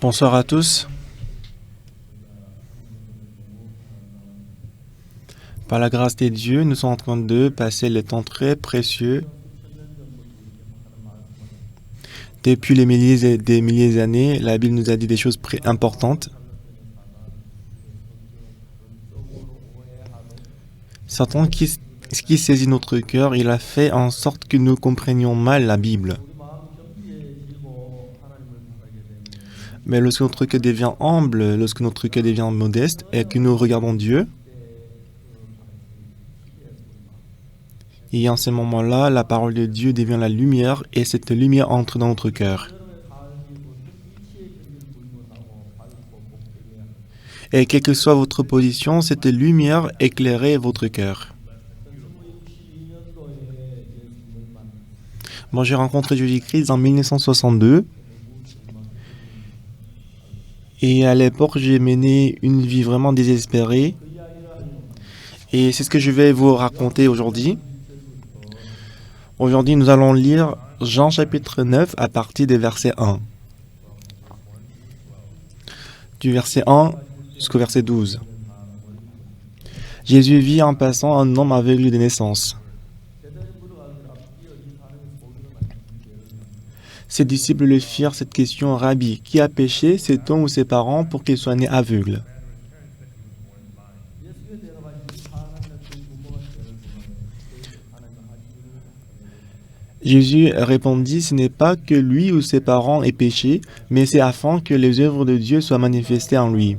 Bonsoir à tous. Par la grâce de Dieu, nous sommes en train de passer le temps très précieux. Depuis les milliers et des milliers d'années, la Bible nous a dit des choses importantes. Satan qui saisit notre cœur, il a fait en sorte que nous comprenions mal la Bible. Mais lorsque notre cœur devient humble, lorsque notre cœur devient modeste et que nous regardons Dieu, et en ce moment-là, la parole de Dieu devient la lumière et cette lumière entre dans notre cœur. Et quelle que soit votre position, cette lumière éclairait votre cœur. Moi, j'ai rencontré Jésus-Christ en 1962. Et à l'époque, j'ai mené une vie vraiment désespérée. Et c'est ce que je vais vous raconter aujourd'hui. Aujourd'hui, nous allons lire Jean chapitre 9 à partir des versets 1. Du verset 1 jusqu'au verset 12. Jésus vit en passant un homme aveugle de naissance. Ses disciples lui firent cette question: Rabbi, qui a péché, cet homme ou ses parents, pour qu'il soit né aveugle? Jésus répondit: ce n'est pas que lui ou ses parents aient péché, mais c'est afin que les œuvres de Dieu soient manifestées en lui.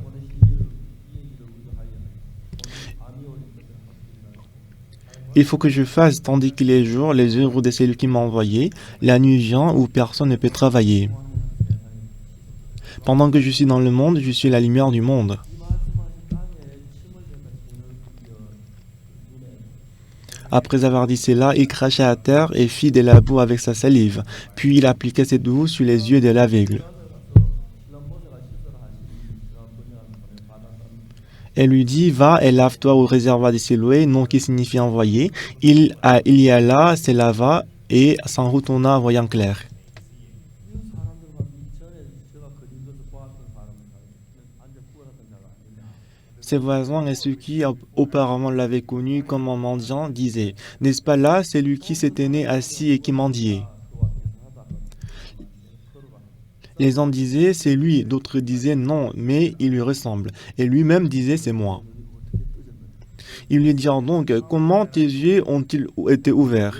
Il faut que je fasse, tandis qu'il est jour, les œuvres de celui qui m'a envoyé. La nuit vient où personne ne peut travailler. Pendant que je suis dans le monde, je suis la lumière du monde. Après avoir dit cela, il cracha à terre et fit des labous avec sa salive. Puis il appliqua cette eau sur les yeux de l'aveugle. Elle lui dit: va et lave-toi au réservoir de Siloé, nom qui signifie envoyé. Il y alla, se lava et s'en retourna voyant clair. Ses voisins et ceux qui auparavant l'avaient connu comme un mendiant disaient: n'est-ce pas là celui qui s'était né assis et qui mendiait? Les uns disaient: c'est lui, d'autres disaient: non, mais il lui ressemble. Et lui-même disait: c'est moi. Ils lui dirent donc: comment tes yeux ont-ils été ouverts?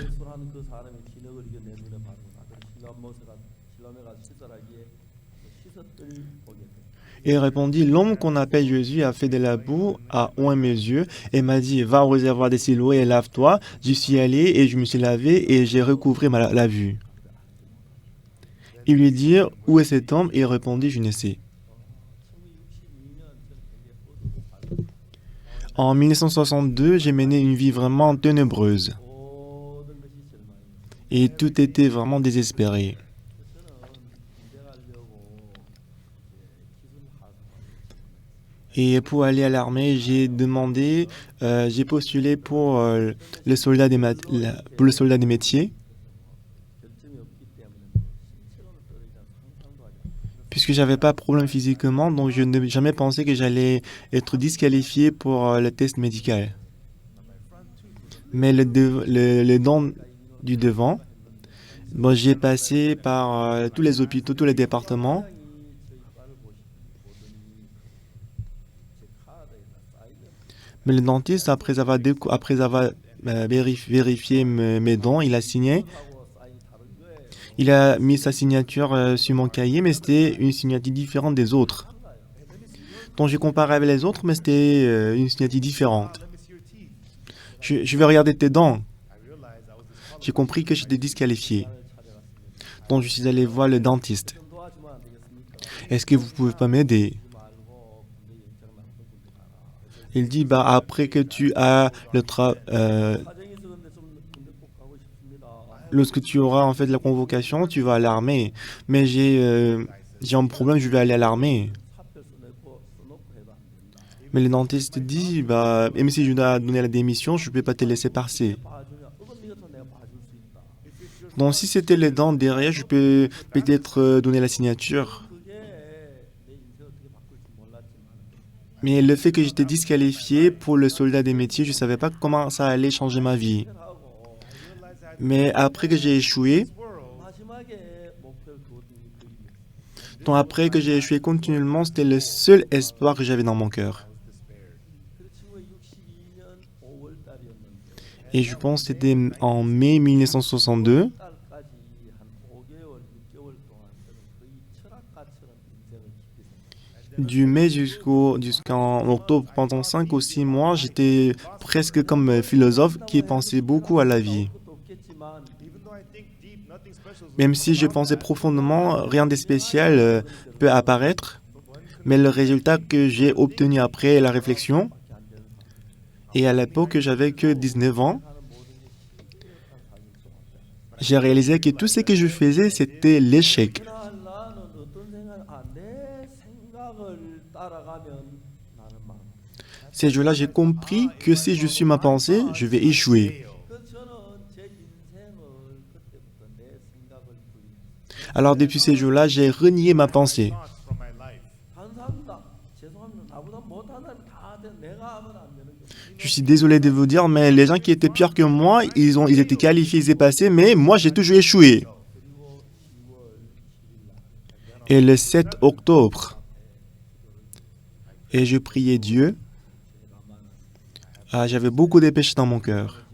Il répondit: l'homme qu'on appelle Jésus a fait de la boue, a oint mes yeux et m'a dit: va au réservoir des Siloé et lave-toi. J'y suis allé et je me suis lavé et j'ai recouvré la vue. Ils lui dirent: où est cet homme? Et il répondit: je ne sais. En 1962, j'ai mené une vie vraiment ténébreuse. Et tout était vraiment désespéré. Et pour aller à l'armée, j'ai postulé pour le soldat des métiers. Puisque j'avais pas de problème physiquement, donc je n'ai jamais pensé que j'allais être disqualifié pour le test médical. Mais les dents du devant, bon, j'ai passé par tous les hôpitaux, tous les départements. Mais le dentiste, après avoir vérifié mes dents, il a signé. Il a mis sa signature sur mon cahier, mais c'était une signature différente des autres. Donc j'ai comparé avec les autres, mais c'était une signature différente. Je vais regarder tes dents. J'ai compris que j'étais disqualifié. Donc je suis allé voir le dentiste. Est-ce que vous pouvez pas m'aider? Il dit: bah après que tu as lorsque tu auras en fait la convocation, tu vas à l'armée. Mais j'ai un problème, je vais aller à l'armée. Mais le dentiste dit: bah même si je dois donner la démission, je ne peux pas te laisser passer. Donc si c'était les dents derrière, je peux peut-être donner la signature. Mais le fait que j'étais disqualifié pour le soldat des métiers, je ne savais pas comment ça allait changer ma vie. Mais après que j'ai échoué, donc après que j'ai échoué continuellement, c'était le seul espoir que j'avais dans mon cœur. Et je pense que c'était en mai 1962. Du mai jusqu'en octobre, pendant 5 ou 6 mois, j'étais presque comme un philosophe qui pensait beaucoup à la vie. Même si je pensais profondément, rien de spécial peut apparaître, mais le résultat que j'ai obtenu après la réflexion, et à l'époque j'avais que 19 ans, j'ai réalisé que tout ce que je faisais, c'était l'échec. Ces jours-là, j'ai compris que si je suis ma pensée, je vais échouer. Alors depuis ces jours-là, j'ai renié ma pensée. Je suis désolé de vous dire, mais les gens qui étaient pires que moi, ils étaient qualifiés, ils étaient passés, mais moi, j'ai toujours échoué. Et le 7 octobre, et je priais Dieu. J'avais beaucoup de péchés dans mon cœur.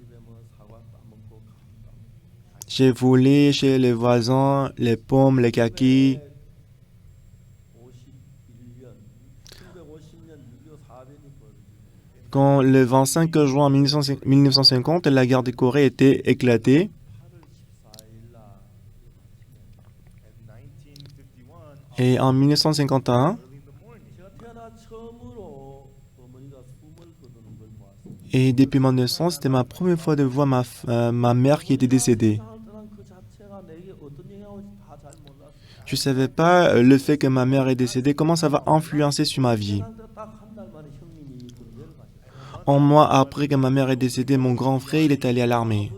J'ai volé chez les voisins les pommes, les kakis. Quand le 25 juin 1950, la guerre de Corée était éclatée, et en 1951, et depuis ma naissance, c'était ma première fois de voir ma mère qui était décédée. Je ne savais pas le fait que ma mère est décédée, comment ça va influencer sur ma vie. Un mois après que ma mère est décédée, mon grand frère, il est allé à l'armée.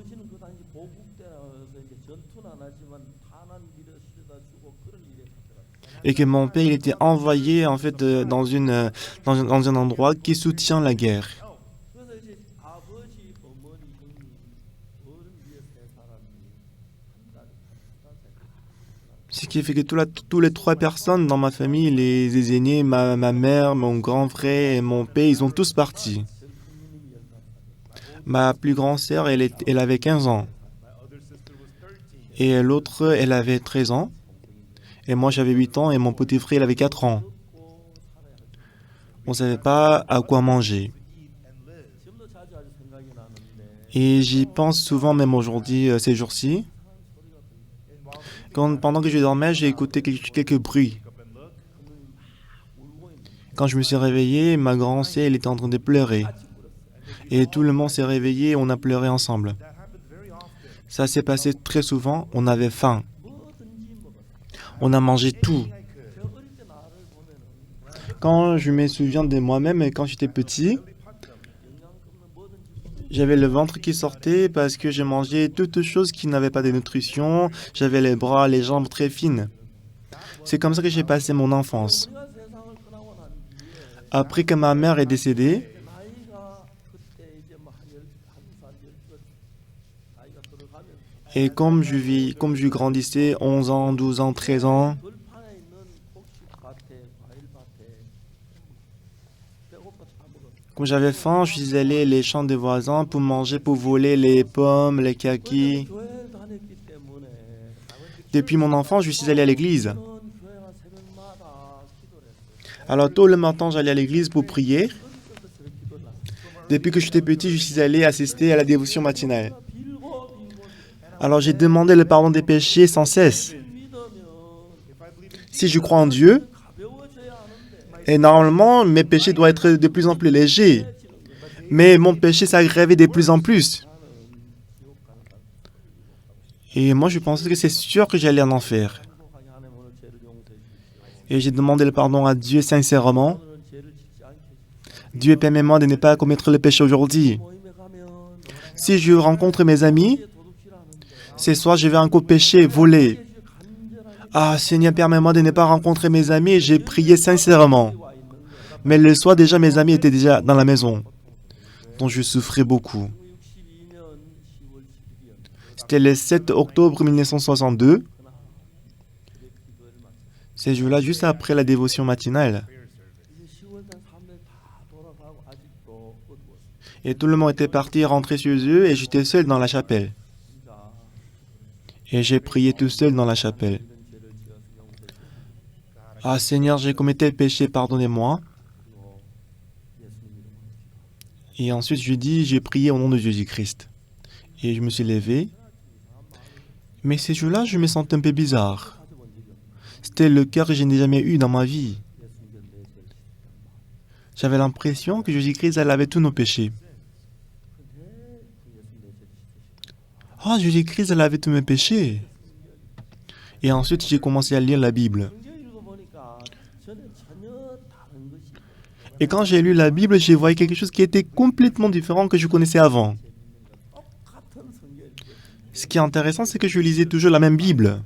Et que mon père, il était envoyé en fait dans un endroit qui soutient la guerre. Ce qui fait que tous les 3 personnes dans ma famille, les aînés, ma mère, mon grand frère et mon père, ils ont tous parti. Ma plus grande sœur, elle avait 15 ans. Et l'autre, elle avait 13 ans. Et moi, j'avais 8 ans et mon petit frère, il avait 4 ans. On ne savait pas à quoi manger. Et j'y pense souvent, même aujourd'hui, ces jours-ci. Pendant que je dormais, j'ai écouté quelques bruits. Quand je me suis réveillé, ma grande sœur, elle était en train de pleurer. Et tout le monde s'est réveillé et on a pleuré ensemble. Ça s'est passé très souvent, on avait faim. On a mangé tout. Quand je me souviens de moi-même, quand j'étais petit, j'avais le ventre qui sortait parce que j'ai mangé toutes choses qui n'avaient pas de nutrition. J'avais les bras, les jambes très fines. C'est comme ça que j'ai passé mon enfance. Après que ma mère est décédée, et comme je grandissais, 11 ans, 12 ans, 13 ans, comme j'avais faim, je suis allé les champs des voisins pour manger, pour voler les pommes, les kakis. Depuis mon enfance, je suis allé à l'église. Alors tôt le matin, j'allais à l'église pour prier. Depuis que j'étais petit, je suis allé assister à la dévotion matinale. Alors j'ai demandé le pardon des péchés sans cesse. Si je crois en Dieu, et normalement, mes péchés doivent être de plus en plus légers. Mais mon péché s'aggravait de plus en plus. Et moi, je pensais que c'est sûr que j'allais en enfer. Et j'ai demandé le pardon à Dieu sincèrement. Dieu, permets-moi de ne pas commettre le péché aujourd'hui. Si je rencontre mes amis, ce soir, je vais encore pécher, voler. Seigneur, permets-moi de ne pas rencontrer mes amis et j'ai prié sincèrement. Mais le soir, déjà, mes amis étaient déjà dans la maison. Donc je souffrais beaucoup. C'était le 7 octobre 1962. Ces jours-là, juste après la dévotion matinale. Et tout le monde était parti rentrer chez eux et j'étais seul dans la chapelle. Et j'ai prié tout seul dans la chapelle. Ah Seigneur, j'ai commis tel péché, pardonnez-moi. Et ensuite je dis, j'ai prié au nom de Jésus-Christ. Et je me suis levé. Mais ces jours-là, je me sentais un peu bizarre. C'était le cœur que je n'ai jamais eu dans ma vie. J'avais l'impression que Jésus-Christ elle avait tous nos péchés. Ah, Jésus-Christ elle avait tous mes péchés. Et ensuite, j'ai commencé à lire la Bible. Et quand j'ai lu la Bible, j'ai vu quelque chose qui était complètement différent que je connaissais avant. Ce qui est intéressant, c'est que je lisais toujours la même Bible.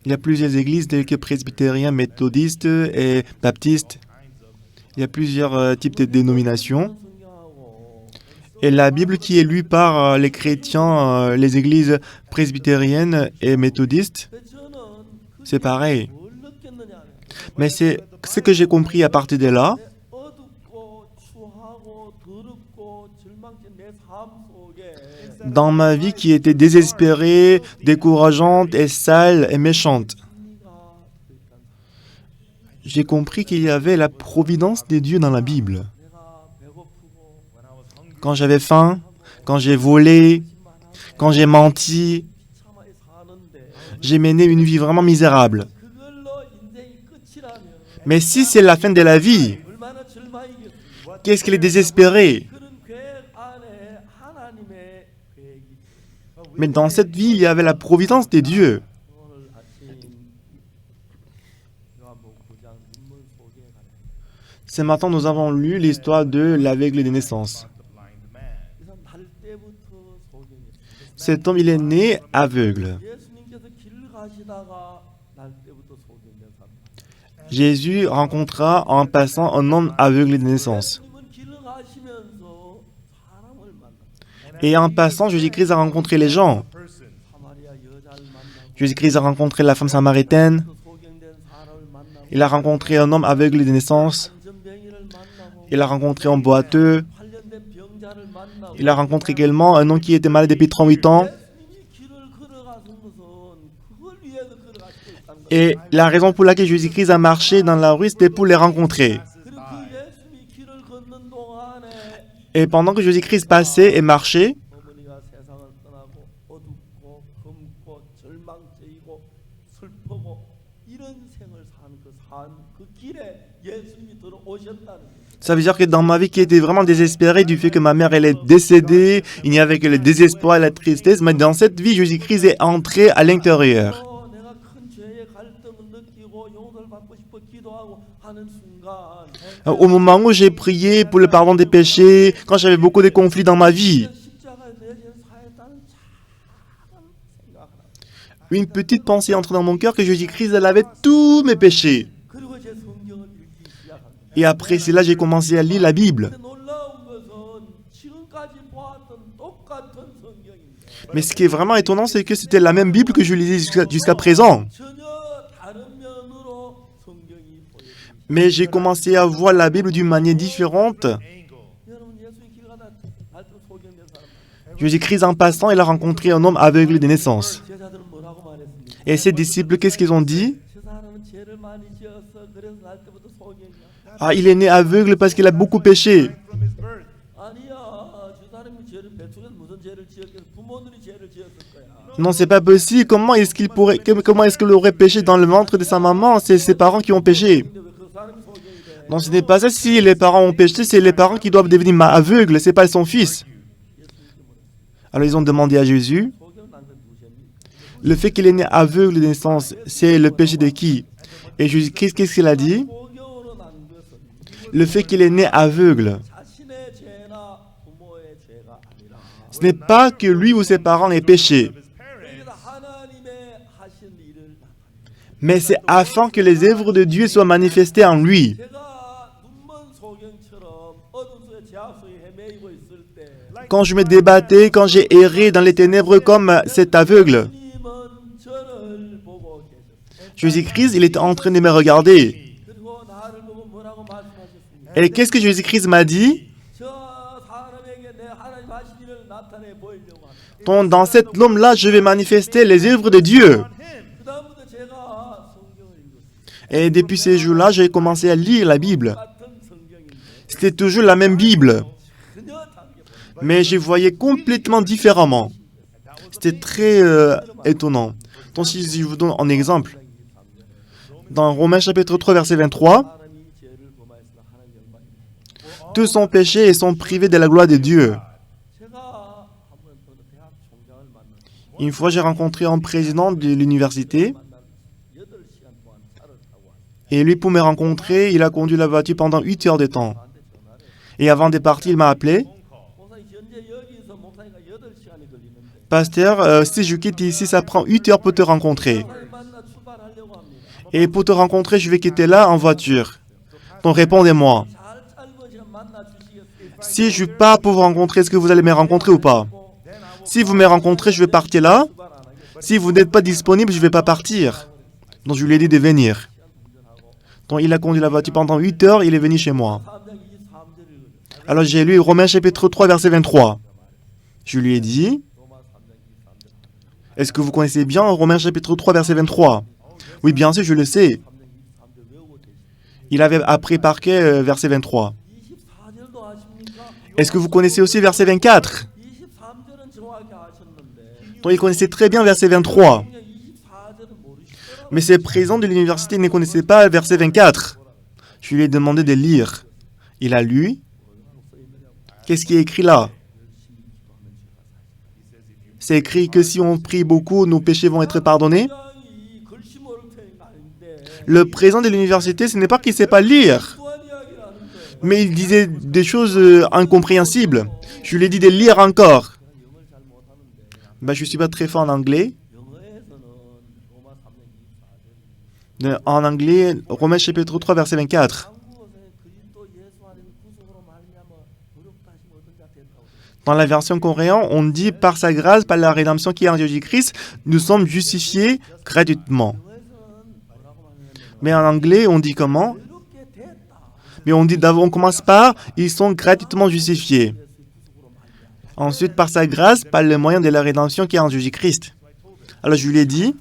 Il y a plusieurs églises telles que presbytériens, méthodistes et baptistes. Il y a plusieurs types de dénominations. Et la Bible qui est lue par les chrétiens, les églises presbytériennes et méthodistes, c'est pareil. Mais c'est ce que j'ai compris à partir de là. Dans ma vie qui était désespérée, décourageante et sale et méchante, j'ai compris qu'il y avait la providence de Dieu dans la Bible. Quand j'avais faim, quand j'ai volé, quand j'ai menti, j'ai mené une vie vraiment misérable. Mais si c'est la fin de la vie, qu'est-ce qu'il est désespéré? Mais dans cette vie, il y avait la providence de Dieu. Ce matin, nous avons lu l'histoire de l'aveugle de naissance. Cet homme, il est né aveugle. Jésus rencontra en passant un homme aveugle de naissance. Et en passant, Jésus-Christ a rencontré les gens. Jésus-Christ a rencontré la femme samaritaine. Il a rencontré un homme aveugle de naissance. Il a rencontré un boiteux. Il a rencontré également un homme qui était malade depuis 38 ans. Et la raison pour laquelle Jésus-Christ a marché dans la rue, c'était pour les rencontrer. Et pendant que Jésus-Christ passait et marchait, ça veut dire que dans ma vie qui était vraiment désespérée du fait que ma mère elle est décédée, il n'y avait que le désespoir et la tristesse, mais dans cette vie, Jésus-Christ est entré à l'intérieur. Au moment où j'ai prié pour le pardon des péchés, quand j'avais beaucoup de conflits dans ma vie, une petite pensée entre dans mon cœur que Jésus-Christ elle avait tous mes péchés. Et après cela, j'ai commencé à lire la Bible. Mais ce qui est vraiment étonnant, c'est que c'était la même Bible que je lisais jusqu'à présent. Mais j'ai commencé à voir la Bible d'une manière différente. Jésus-Christ, en passant, il a rencontré un homme aveugle de naissance. Et ses disciples, qu'est-ce qu'ils ont dit? Ah, il est né aveugle parce qu'il a beaucoup péché. Non, c'est pas possible. Comment est-ce qu'il aurait péché dans le ventre de sa maman? C'est ses parents qui ont péché. Non, ce n'est pas ça. Si les parents ont péché, c'est les parents qui doivent devenir aveugles. C'est pas son fils. Alors ils ont demandé à Jésus. Le fait qu'il est né aveugle de naissance, c'est le péché de qui? Et Jésus-Christ, qu'est-ce qu'il a dit? Le fait qu'il est né aveugle, ce n'est pas que lui ou ses parents aient péché, mais c'est afin que les œuvres de Dieu soient manifestées en lui. Quand je me débattais, quand j'ai erré dans les ténèbres comme cet aveugle, Jésus-Christ, il était en train de me regarder. Et qu'est-ce que Jésus-Christ m'a dit? Dans cet homme-là, je vais manifester les œuvres de Dieu. Et depuis ces jours-là, j'ai commencé à lire la Bible. C'était toujours la même Bible, mais je voyais complètement différemment. C'était très étonnant. Donc si je vous donne un exemple, dans Romains chapitre 3, verset 23, tous sont péchés et sont privés de la gloire de Dieu. Une fois, j'ai rencontré un président de l'université. Et lui, pour me rencontrer, il a conduit la voiture pendant 8 heures de temps. Et avant de partir, il m'a appelé. Pasteur, si je quitte ici, ça prend 8 heures pour te rencontrer. Et pour te rencontrer, je vais quitter là en voiture. Donc répondez-moi. Si je pars pour vous rencontrer, est-ce que vous allez me rencontrer ou pas? Si vous me rencontrez, je vais partir là. Si vous n'êtes pas disponible, je ne vais pas partir. Donc je lui ai dit de venir. Donc il a conduit la voiture pendant 8 heures, il est venu chez moi. Alors j'ai lu Romains chapitre 3, verset 23. Je lui ai dit, est-ce que vous connaissez bien Romains chapitre 3, verset 23? Oui, bien sûr, je le sais. Il avait appris par cœur verset 23. Est-ce que vous connaissez aussi verset 24? Donc il connaissait très bien verset 23. Mais ces présents de l'université ne connaissaient pas verset 24. Je lui ai demandé de lire. Il a lu. Qu'est-ce qui est écrit là? C'est écrit que si on prie beaucoup, nos péchés vont être pardonnés. Le président de l'université, ce n'est pas qu'il ne sait pas lire, mais il disait des choses incompréhensibles. Je lui ai dit de lire encore. Je ne suis pas très fort en anglais. En anglais, Romains chapitre 3, verset 24. Dans la version coréenne, on dit « Par sa grâce, par la rédemption qui est en Jésus-Christ, nous sommes justifiés gratuitement. » Mais en anglais, on dit comment? Mais on dit d'abord, on commence par « Ils sont gratuitement justifiés. » Ensuite, par sa grâce, par le moyen de la rédemption qui est en Jésus-Christ. Alors je lui ai dit,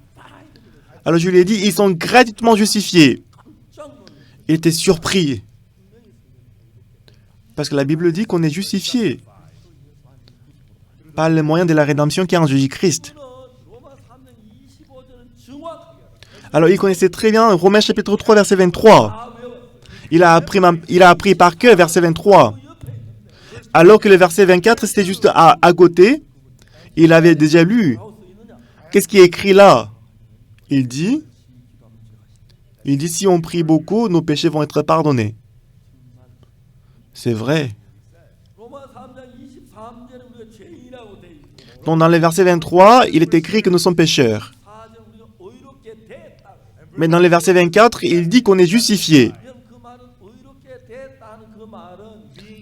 ils sont gratuitement justifiés. Il était surpris. Parce que la Bible dit qu'on est justifié par le moyen de la rédemption qui est en Jésus-Christ. Alors il connaissait très bien Romains chapitre 3, verset 23. Il a appris par cœur verset 23. Alors que le verset 24, c'était juste à côté. Il avait déjà lu. Qu'est-ce qui est écrit là? Il dit, si on prie beaucoup, nos péchés vont être pardonnés. C'est vrai. Donc dans le verset 23, il est écrit que nous sommes pécheurs. Mais dans le verset 24, il dit qu'on est justifié.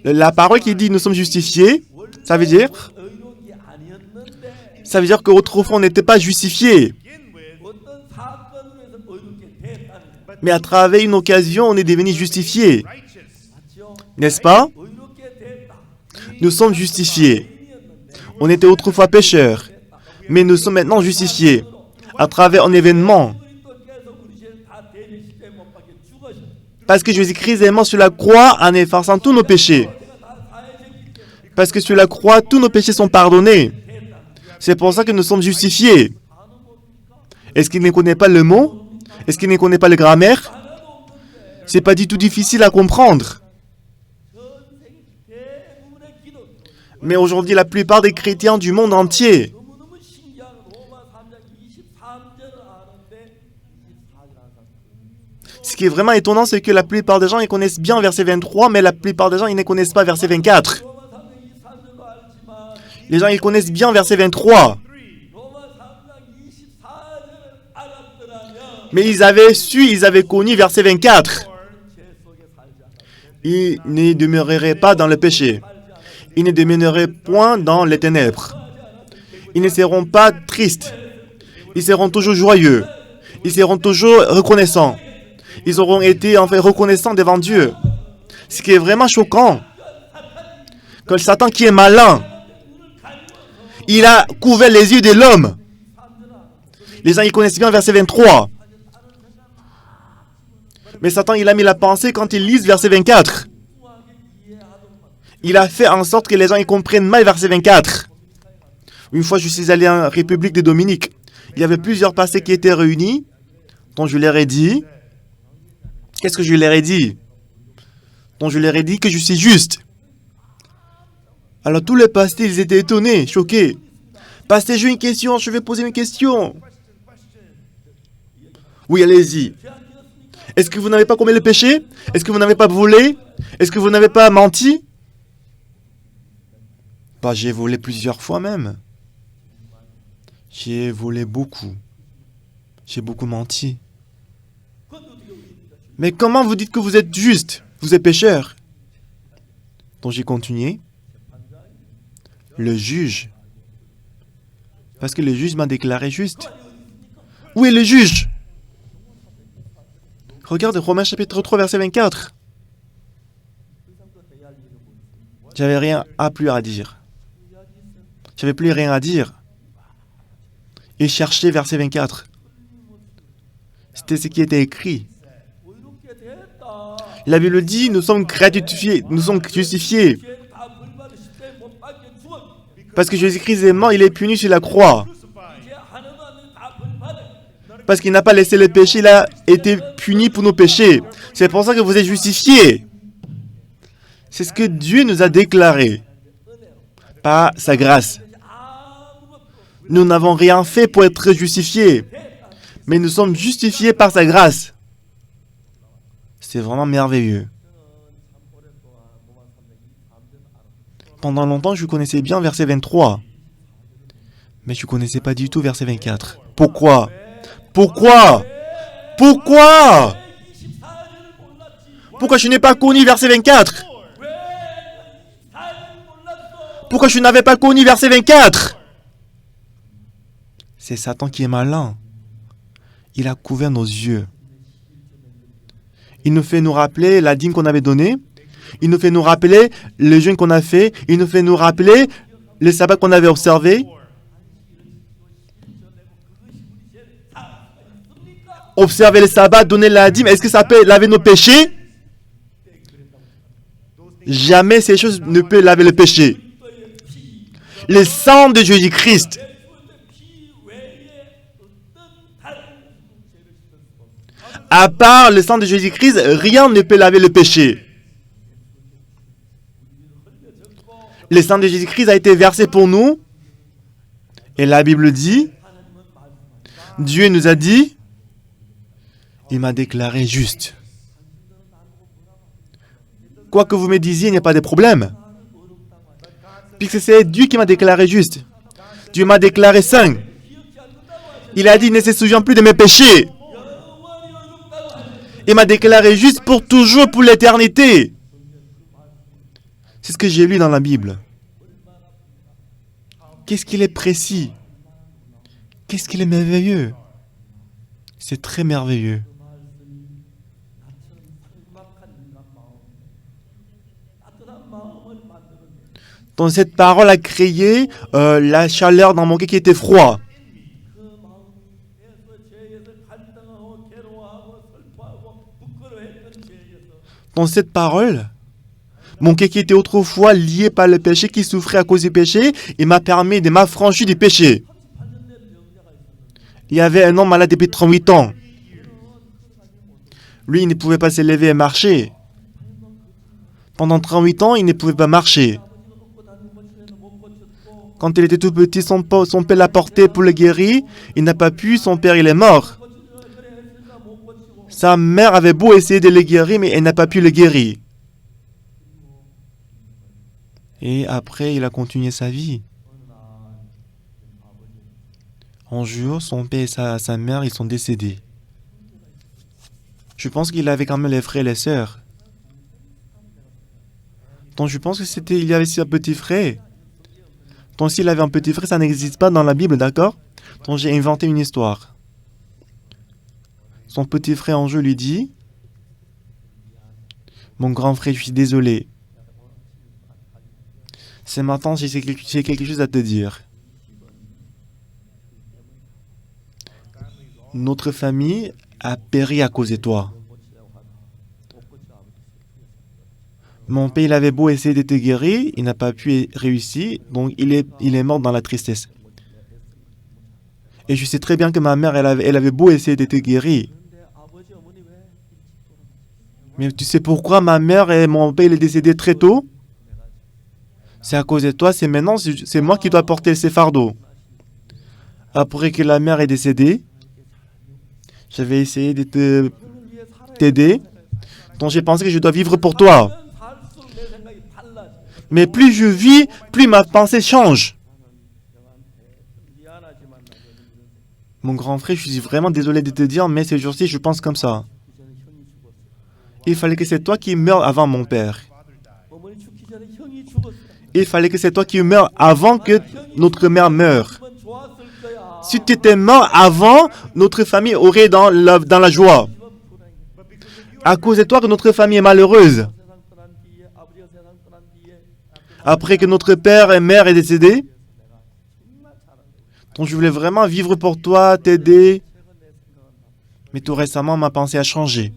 La parole qui dit nous sommes justifiés, ça veut dire qu'autrefois on n'était pas justifiés. Mais à travers une occasion, on est devenu justifiés. N'est-ce pas? Nous sommes justifiés. On était autrefois pécheurs, mais nous sommes maintenant justifiés à travers un événement. Parce que Jésus-Christ est mort sur la croix en effaçant tous nos péchés. Parce que sur la croix, tous nos péchés sont pardonnés. C'est pour ça que nous sommes justifiés. Est-ce qu'il ne connaît pas le mot? Est-ce qu'il ne connaît pas la grammaire? C'est pas du tout difficile à comprendre. Mais aujourd'hui, la plupart des chrétiens du monde entier ce qui est vraiment étonnant, c'est que la plupart des gens ils connaissent bien verset 23, mais la plupart des gens ils ne connaissent pas verset 24. Les gens ils connaissent bien verset 23. Mais ils avaient su, ils avaient connu, verset 24. Ils ne demeureraient pas dans le péché. Ils ne demeureraient point dans les ténèbres. Ils ne seront pas tristes. Ils seront toujours joyeux. Ils seront toujours reconnaissants. Ils auront été en fait reconnaissants devant Dieu. Ce qui est vraiment choquant, que Satan qui est malin, il a couvert les yeux de l'homme. Les gens ils connaissent bien verset 23. Mais Satan il a mis la pensée quand ils lisent verset 24. Il a fait en sorte que les gens ils comprennent mal verset 24. Une fois je suis allé en République des Dominiques. Il y avait plusieurs pasteurs qui étaient réunis, dont je leur ai dit, qu'est-ce que je leur ai dit? Dont je leur ai dit que je suis juste. Alors tous les pasteurs, ils étaient étonnés, choqués. Pasteur, j'ai une question, je vais poser une question. Oui, allez-y. Est-ce que vous n'avez pas commis le péché? Est-ce que vous n'avez pas volé? Est-ce que vous n'avez pas menti? Bah, j'ai volé plusieurs fois même. J'ai volé beaucoup. J'ai beaucoup menti. Mais comment vous dites que vous êtes juste? Vous êtes pécheur. Donc j'ai continué. Le juge. Parce que le juge m'a déclaré juste. Où est le juge? Regarde Romains chapitre 3 verset 24. J'avais rien à plus à dire. J'avais plus rien à dire. Et chercher verset 24. C'était ce qui était écrit. La Bible dit, nous sommes gratifiés, nous sommes justifiés. Parce que Jésus-Christ est mort, il est puni sur la croix. Parce qu'il n'a pas laissé le péché, il a été puni pour nos péchés. C'est pour ça que vous êtes justifiés. C'est ce que Dieu nous a déclaré par sa grâce. Nous n'avons rien fait pour être justifiés, mais nous sommes justifiés par sa grâce. C'est vraiment merveilleux. Pendant longtemps, je connaissais bien verset 23, mais je ne connaissais pas du tout verset 24. Pourquoi? Pourquoi? Pourquoi? Pourquoi je n'ai pas connu verset 24? Pourquoi je n'avais pas connu verset 24? C'est Satan qui est malin. Il a couvert nos yeux. Il nous fait nous rappeler la dîme qu'on avait donnée. Il nous fait nous rappeler le jeûne qu'on a fait. Il nous fait nous rappeler le sabbat qu'on avait observé. Observer le sabbat, donner la dîme, est-ce que ça peut laver nos péchés? Jamais ces choses ne peuvent laver le péché. Le sang de Jésus-Christ. À part le sang de Jésus-Christ, rien ne peut laver le péché. Le sang de Jésus-Christ a été versé pour nous. Et la Bible dit, Dieu nous a dit, il m'a déclaré juste. Quoi que vous me disiez, il n'y a pas de problème. Puisque c'est Dieu qui m'a déclaré juste. Dieu m'a déclaré saint. Il a dit, ne se souvient plus de mes péchés. Il m'a déclaré juste pour toujours, pour l'éternité. C'est ce que j'ai lu dans la Bible. Qu'est-ce qu'il est précis. Qu'est-ce qu'il est merveilleux. C'est très merveilleux. Donc cette parole a créé la chaleur dans mon cœur qui était froid. Dans cette parole, mon cœur qui était autrefois lié par le péché, qui souffrait à cause du péché, il m'a permis de m'affranchir du péché. Il y avait un homme malade depuis 38 ans. Lui, il ne pouvait pas se lever et marcher. Pendant 38 ans, il ne pouvait pas marcher. Quand il était tout petit, son père l'a porté pour le guérir. Il n'a pas pu, son père, il est mort. Sa mère avait beau essayer de le guérir, mais elle n'a pas pu le guérir. Et après, il a continué sa vie. Un jour, son père et sa mère, ils sont décédés. Je pense qu'il avait quand même les frères et les sœurs. Donc je pense que il y avait aussi un petit frère. Donc s'il avait un petit frère, ça n'existe pas dans la Bible, d'accord? Donc j'ai inventé une histoire. Son petit frère en jeu lui dit, mon grand frère, je suis désolé. Ce matin, j'ai quelque chose à te dire. Notre famille a péri à cause de toi. Mon père, il avait beau essayer de te guérir, il n'a pas pu réussir, donc il est mort dans la tristesse. Et je sais très bien que ma mère, elle avait beau essayer de te guérir. Mais tu sais pourquoi ma mère et mon père, il est décédé très tôt? C'est à cause de toi, c'est maintenant, c'est moi qui dois porter ces fardeaux. Après que la mère est décédée, j'avais essayé de t'aider, donc j'ai pensé que je dois vivre pour toi. Mais plus je vis, plus ma pensée change. Mon grand frère, je suis vraiment désolé de te dire, mais ces jours-ci, je pense comme ça. Il fallait que c'est toi qui meurs avant mon père. Il fallait que c'est toi qui meurs avant que notre mère meure. Si tu étais mort avant, notre famille aurait dans la joie. À cause de toi que notre famille est malheureuse. Après que notre père et mère est décédé, donc je voulais vraiment vivre pour toi, t'aider. Mais tout récemment, ma pensée a changé.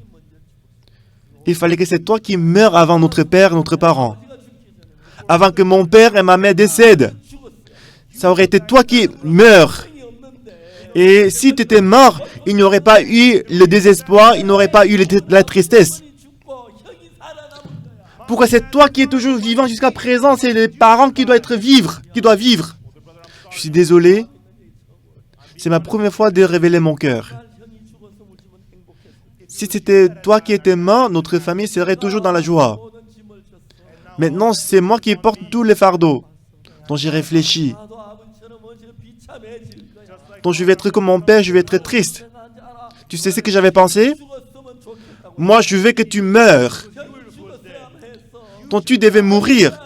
Il fallait que c'est toi qui meurs avant notre père et notre parent. Avant que mon père et ma mère décèdent. Ça aurait été toi qui meurs. Et si tu étais mort, il n'y aurait pas eu le désespoir, il n'y aurait pas eu la tristesse. Pourquoi c'est toi qui es toujours vivant jusqu'à présent? C'est les parents qui doivent vivre. Je suis désolé. C'est ma première fois de révéler mon cœur. Si c'était toi qui étais mort, notre famille serait toujours dans la joie. Maintenant, c'est moi qui porte tous les fardeaux. Donc j'ai réfléchi. Donc je vais être comme mon père, je vais être triste. Tu sais ce que j'avais pensé? Moi, je veux que tu meurs. Donc tu devais mourir.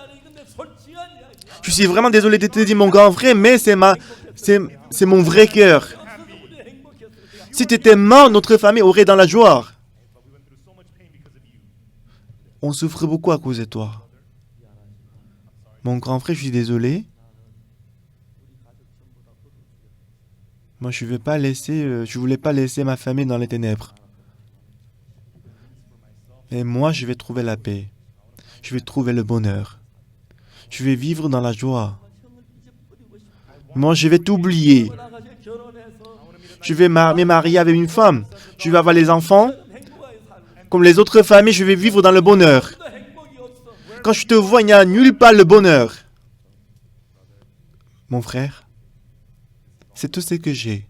Je suis vraiment désolé de te dire, mon grand frère, mais c'est mon vrai cœur. Si tu étais mort, notre famille aurait dans la joie. On souffre beaucoup à cause de toi. Mon grand frère, je suis désolé. Moi, je voulais pas laisser ma famille dans les ténèbres. Et moi, je vais trouver la paix. Je vais trouver le bonheur. Je vais vivre dans la joie. Moi, je vais t'oublier. Je vais me marier avec une femme. Je vais avoir les enfants. Comme les autres familles, je vais vivre dans le bonheur. Quand je te vois, il n'y a nulle part le bonheur. Mon frère, c'est tout ce que j'ai.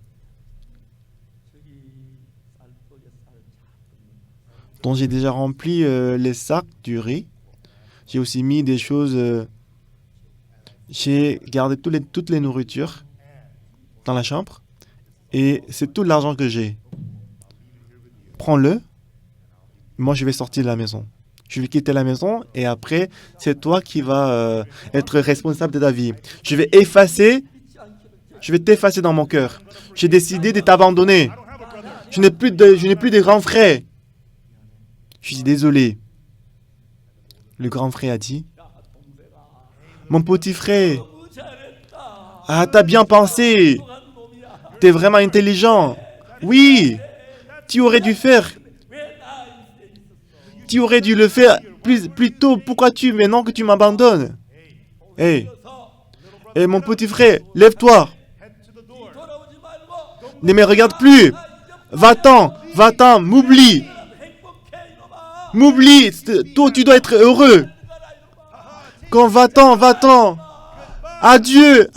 Donc j'ai déjà rempli les sacs du riz. J'ai aussi mis des choses. J'ai gardé toutes les nourritures dans la chambre. Et c'est tout l'argent que j'ai. Prends-le. Moi, je vais sortir de la maison. Je vais quitter la maison et après, c'est toi qui vas être responsable de ta vie. Je vais t'effacer dans mon cœur. J'ai décidé de t'abandonner. Je n'ai plus de grands frères. Je suis désolé. Le grand frère a dit, mon petit frère, ah, t'as bien pensé. T'es vraiment intelligent. Oui, tu aurais dû faire. Tu aurais dû le faire plus tôt. Pourquoi maintenant que tu m'abandonnes? Hey, mon petit frère, lève-toi. Ne me regarde plus. Va-t'en, m'oublie. M'oublie. Toi, tu dois être heureux. Quand va-t'en. Adieu.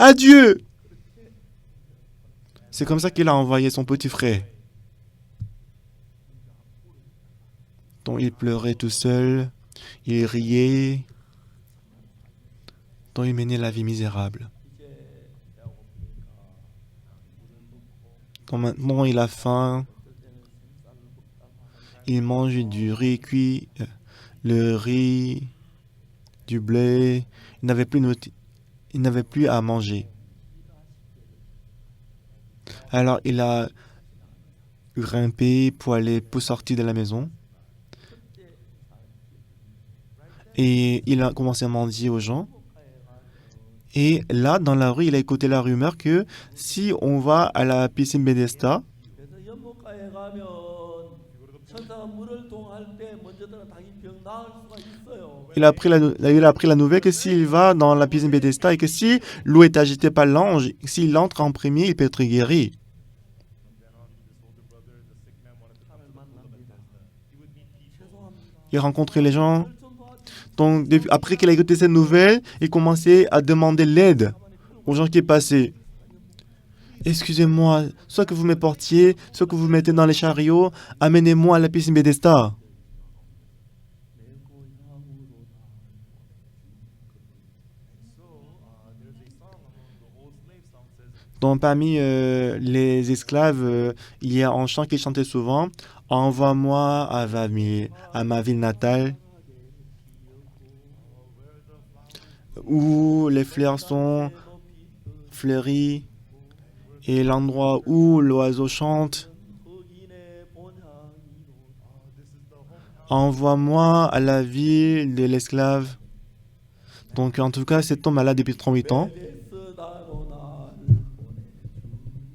C'est comme ça qu'il a envoyé son petit frère. Donc il pleurait tout seul, il riait, donc il menait la vie misérable. Donc maintenant, il a faim. Il mange du riz cuit, le riz, du blé. Il n'avait plus à manger. Alors, il a grimpé pour sortir de la maison. Et il a commencé à mendier aux gens. Et là, dans la rue, il a écouté la rumeur que si on va à la piscine Bethesda, il a appris la nouvelle que s'il va dans la piscine Bethesda et que si l'eau est agitée par l'ange, s'il entre en premier, il peut être guéri. Il rencontrait les gens. Donc, après qu'il a écouté cette nouvelle, il commençait à demander l'aide aux gens qui passaient. Excusez-moi, soit que vous me portiez, soit que vous me mettez dans les chariots, amenez-moi à la piscine Bethesda. Donc, parmi les esclaves, il y a un chant qu'il chantait souvent. Envoie-moi à ma ville natale, où les fleurs sont fleuries et l'endroit où l'oiseau chante. Envoie-moi à la ville de l'esclave. Donc, en tout cas, cet homme est là depuis 38 ans.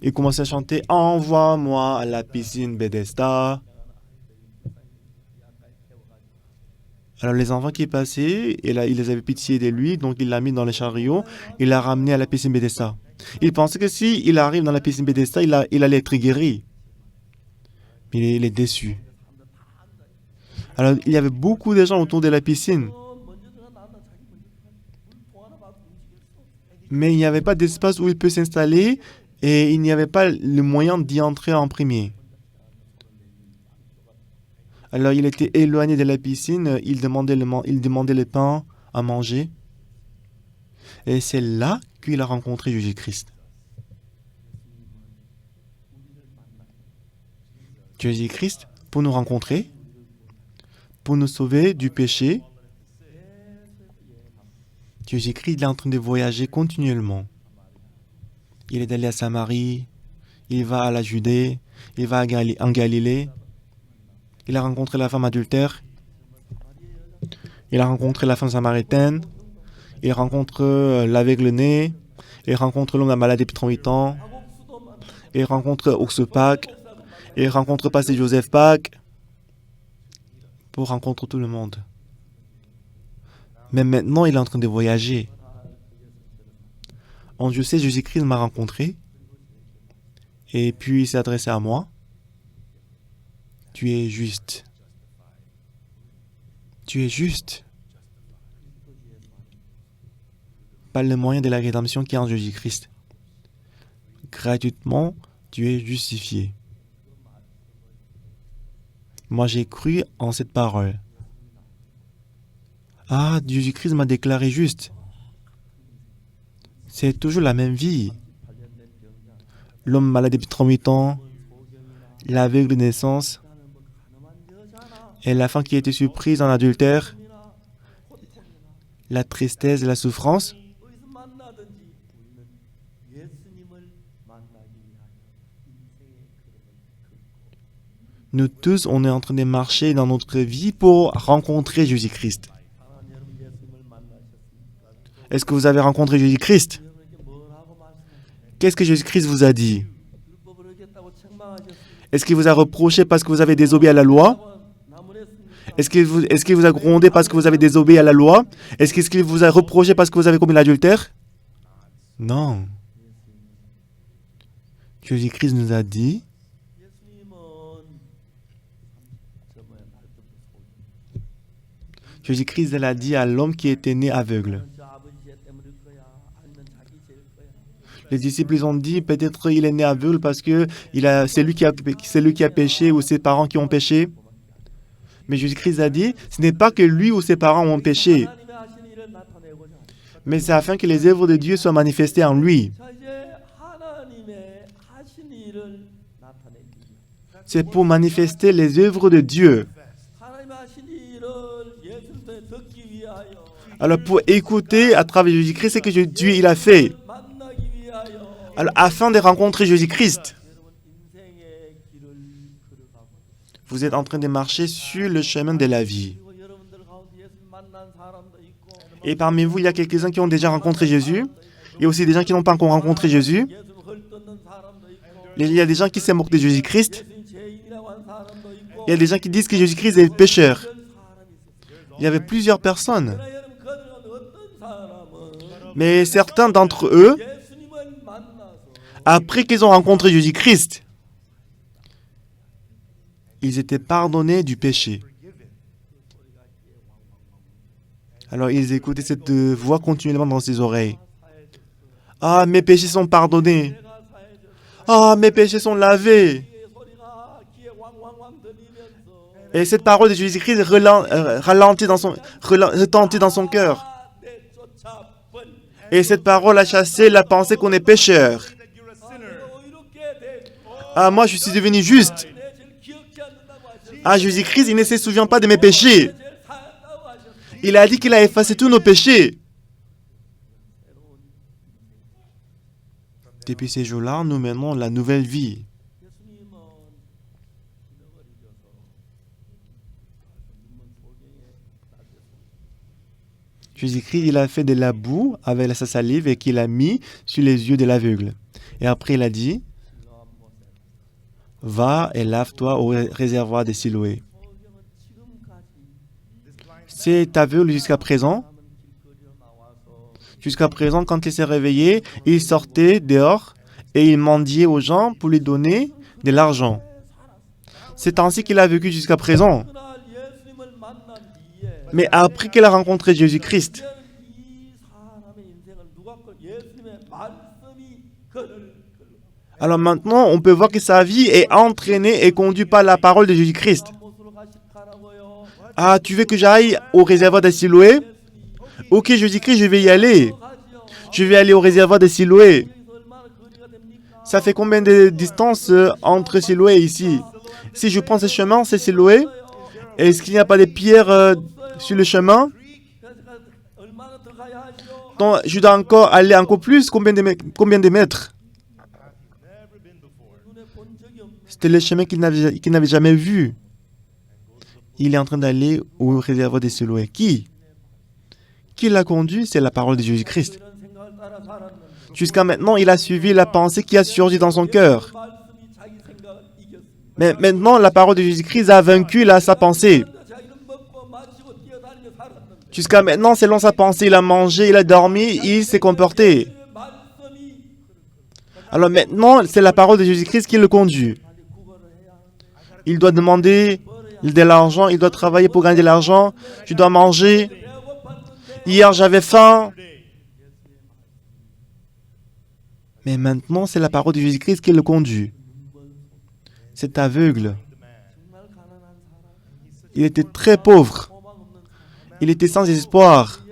Il commençait à chanter « Envoie-moi à la piscine Bethesda ». Alors les enfants qui passaient, il les avait pitié de lui, donc il l'a mis dans les chariots, il l'a ramené à la piscine Bethesda. Il pensait que s'il arrive dans la piscine Bethesda, il allait être guéri. Mais il est déçu. Alors il y avait beaucoup de gens autour de la piscine. Mais il n'y avait pas d'espace où il peut s'installer et il n'y avait pas le moyen d'y entrer en premier. Alors il était éloigné de la piscine, il demandait le pain à manger. Et c'est là qu'il a rencontré Jésus-Christ. Jésus-Christ, pour nous rencontrer, pour nous sauver du péché, Jésus-Christ il est en train de voyager continuellement. Il est allé à Samarie, il va à la Judée, il va en Galilée. Il a rencontré la femme adultère. Il a rencontré la femme samaritaine. Il rencontre l'aveugle-né. Il rencontre l'homme malade depuis 38 ans. Il rencontre Ox Pâques. Il rencontre Pasteur Joseph Pâques. Pour rencontrer tout le monde. Mais maintenant, il est en train de voyager. En Dieu sait, Jésus-Christ m'a rencontré. Et puis il s'est adressé à moi. Tu es juste. Tu es juste. Par le moyen de la rédemption qui est en Jésus-Christ. Gratuitement, tu es justifié. Moi, j'ai cru en cette parole. Ah, Jésus-Christ m'a déclaré juste. C'est toujours la même vie. L'homme malade depuis 38 ans, l'aveugle de naissance, et la femme qui a été surprise en adultère, la tristesse et la souffrance. Nous tous, on est en train de marcher dans notre vie pour rencontrer Jésus-Christ. Est-ce que vous avez rencontré Jésus-Christ? Qu'est-ce que Jésus-Christ vous a dit? Est-ce qu'il vous a reproché parce que vous avez désobéi à la loi? Est-ce qu'il vous a grondé parce que vous avez désobéi à la loi? Est-ce qu'il vous a reproché parce que vous avez commis l'adultère? Non. Jésus-Christ nous a dit, Jésus-Christ l'a dit à l'homme qui était né aveugle. Les disciples ont dit, peut-être il est né aveugle parce que c'est lui qui a péché ou ses parents qui ont péché. Mais Jésus-Christ a dit, ce n'est pas que lui ou ses parents ont péché, mais c'est afin que les œuvres de Dieu soient manifestées en lui. C'est pour manifester les œuvres de Dieu. Alors pour écouter à travers Jésus-Christ ce que Dieu il a fait. Alors afin de rencontrer Jésus-Christ. Vous êtes en train de marcher sur le chemin de la vie. Et parmi vous, il y a quelques-uns qui ont déjà rencontré Jésus. Il y a aussi des gens qui n'ont pas encore rencontré Jésus. Il y a des gens qui se moquent de Jésus-Christ. Il y a des gens qui disent que Jésus-Christ est pécheur. Il y avait plusieurs personnes. Mais certains d'entre eux, après qu'ils ont rencontré Jésus-Christ, ils étaient pardonnés du péché. Alors ils écoutaient cette voix continuellement dans ses oreilles. Ah, mes péchés sont pardonnés. Ah, mes péchés sont lavés. Et cette parole de Jésus-Christ retentit dans son cœur. Et cette parole a chassé la pensée qu'on est pécheur. Ah, moi je suis devenu juste. Ah, Jésus-Christ, il ne se souvient pas de mes péchés. Il a dit qu'il a effacé tous nos péchés. Depuis ces jours-là, nous menons la nouvelle vie. Jésus-Christ, il a fait de la boue avec sa salive et qu'il a mis sur les yeux de l'aveugle. Et après, il a dit, « Va et lave-toi au réservoir de Siloé. » C'est aveugle jusqu'à présent. Jusqu'à présent, quand il s'est réveillé, il sortait dehors et il mendiait aux gens pour lui donner de l'argent. C'est ainsi qu'il a vécu jusqu'à présent. Mais après qu'il a rencontré Jésus-Christ, alors maintenant, on peut voir que sa vie est entraînée et conduite par la parole de Jésus-Christ. Ah, tu veux que j'aille au réservoir de Siloé? Ok, Jésus-Christ, je vais y aller. Je vais aller au réservoir de Siloé. Ça fait combien de distance entre Siloé et ici? Si je prends ce chemin, c'est Siloé. Est-ce qu'il n'y a pas de pierres sur le chemin? Donc, je dois encore aller encore plus. Combien de mètres? C'était le chemin qu'il n'avait jamais vu. Il est en train d'aller au réservoir de Siloé. Qui l'a conduit? C'est la parole de Jésus-Christ. Jusqu'à maintenant, il a suivi la pensée qui a surgi dans son cœur. Mais maintenant, la parole de Jésus-Christ a vaincu sa pensée. Jusqu'à maintenant, selon sa pensée, il a mangé, il a dormi, il s'est comporté. Alors maintenant, c'est la parole de Jésus-Christ qui le conduit. Il doit demander de l'argent, il doit travailler pour gagner de l'argent, je dois manger. Hier, j'avais faim. Mais maintenant, c'est la parole de Jésus-Christ qui le conduit. C'est aveugle. Il était très pauvre. Il était sans espoir.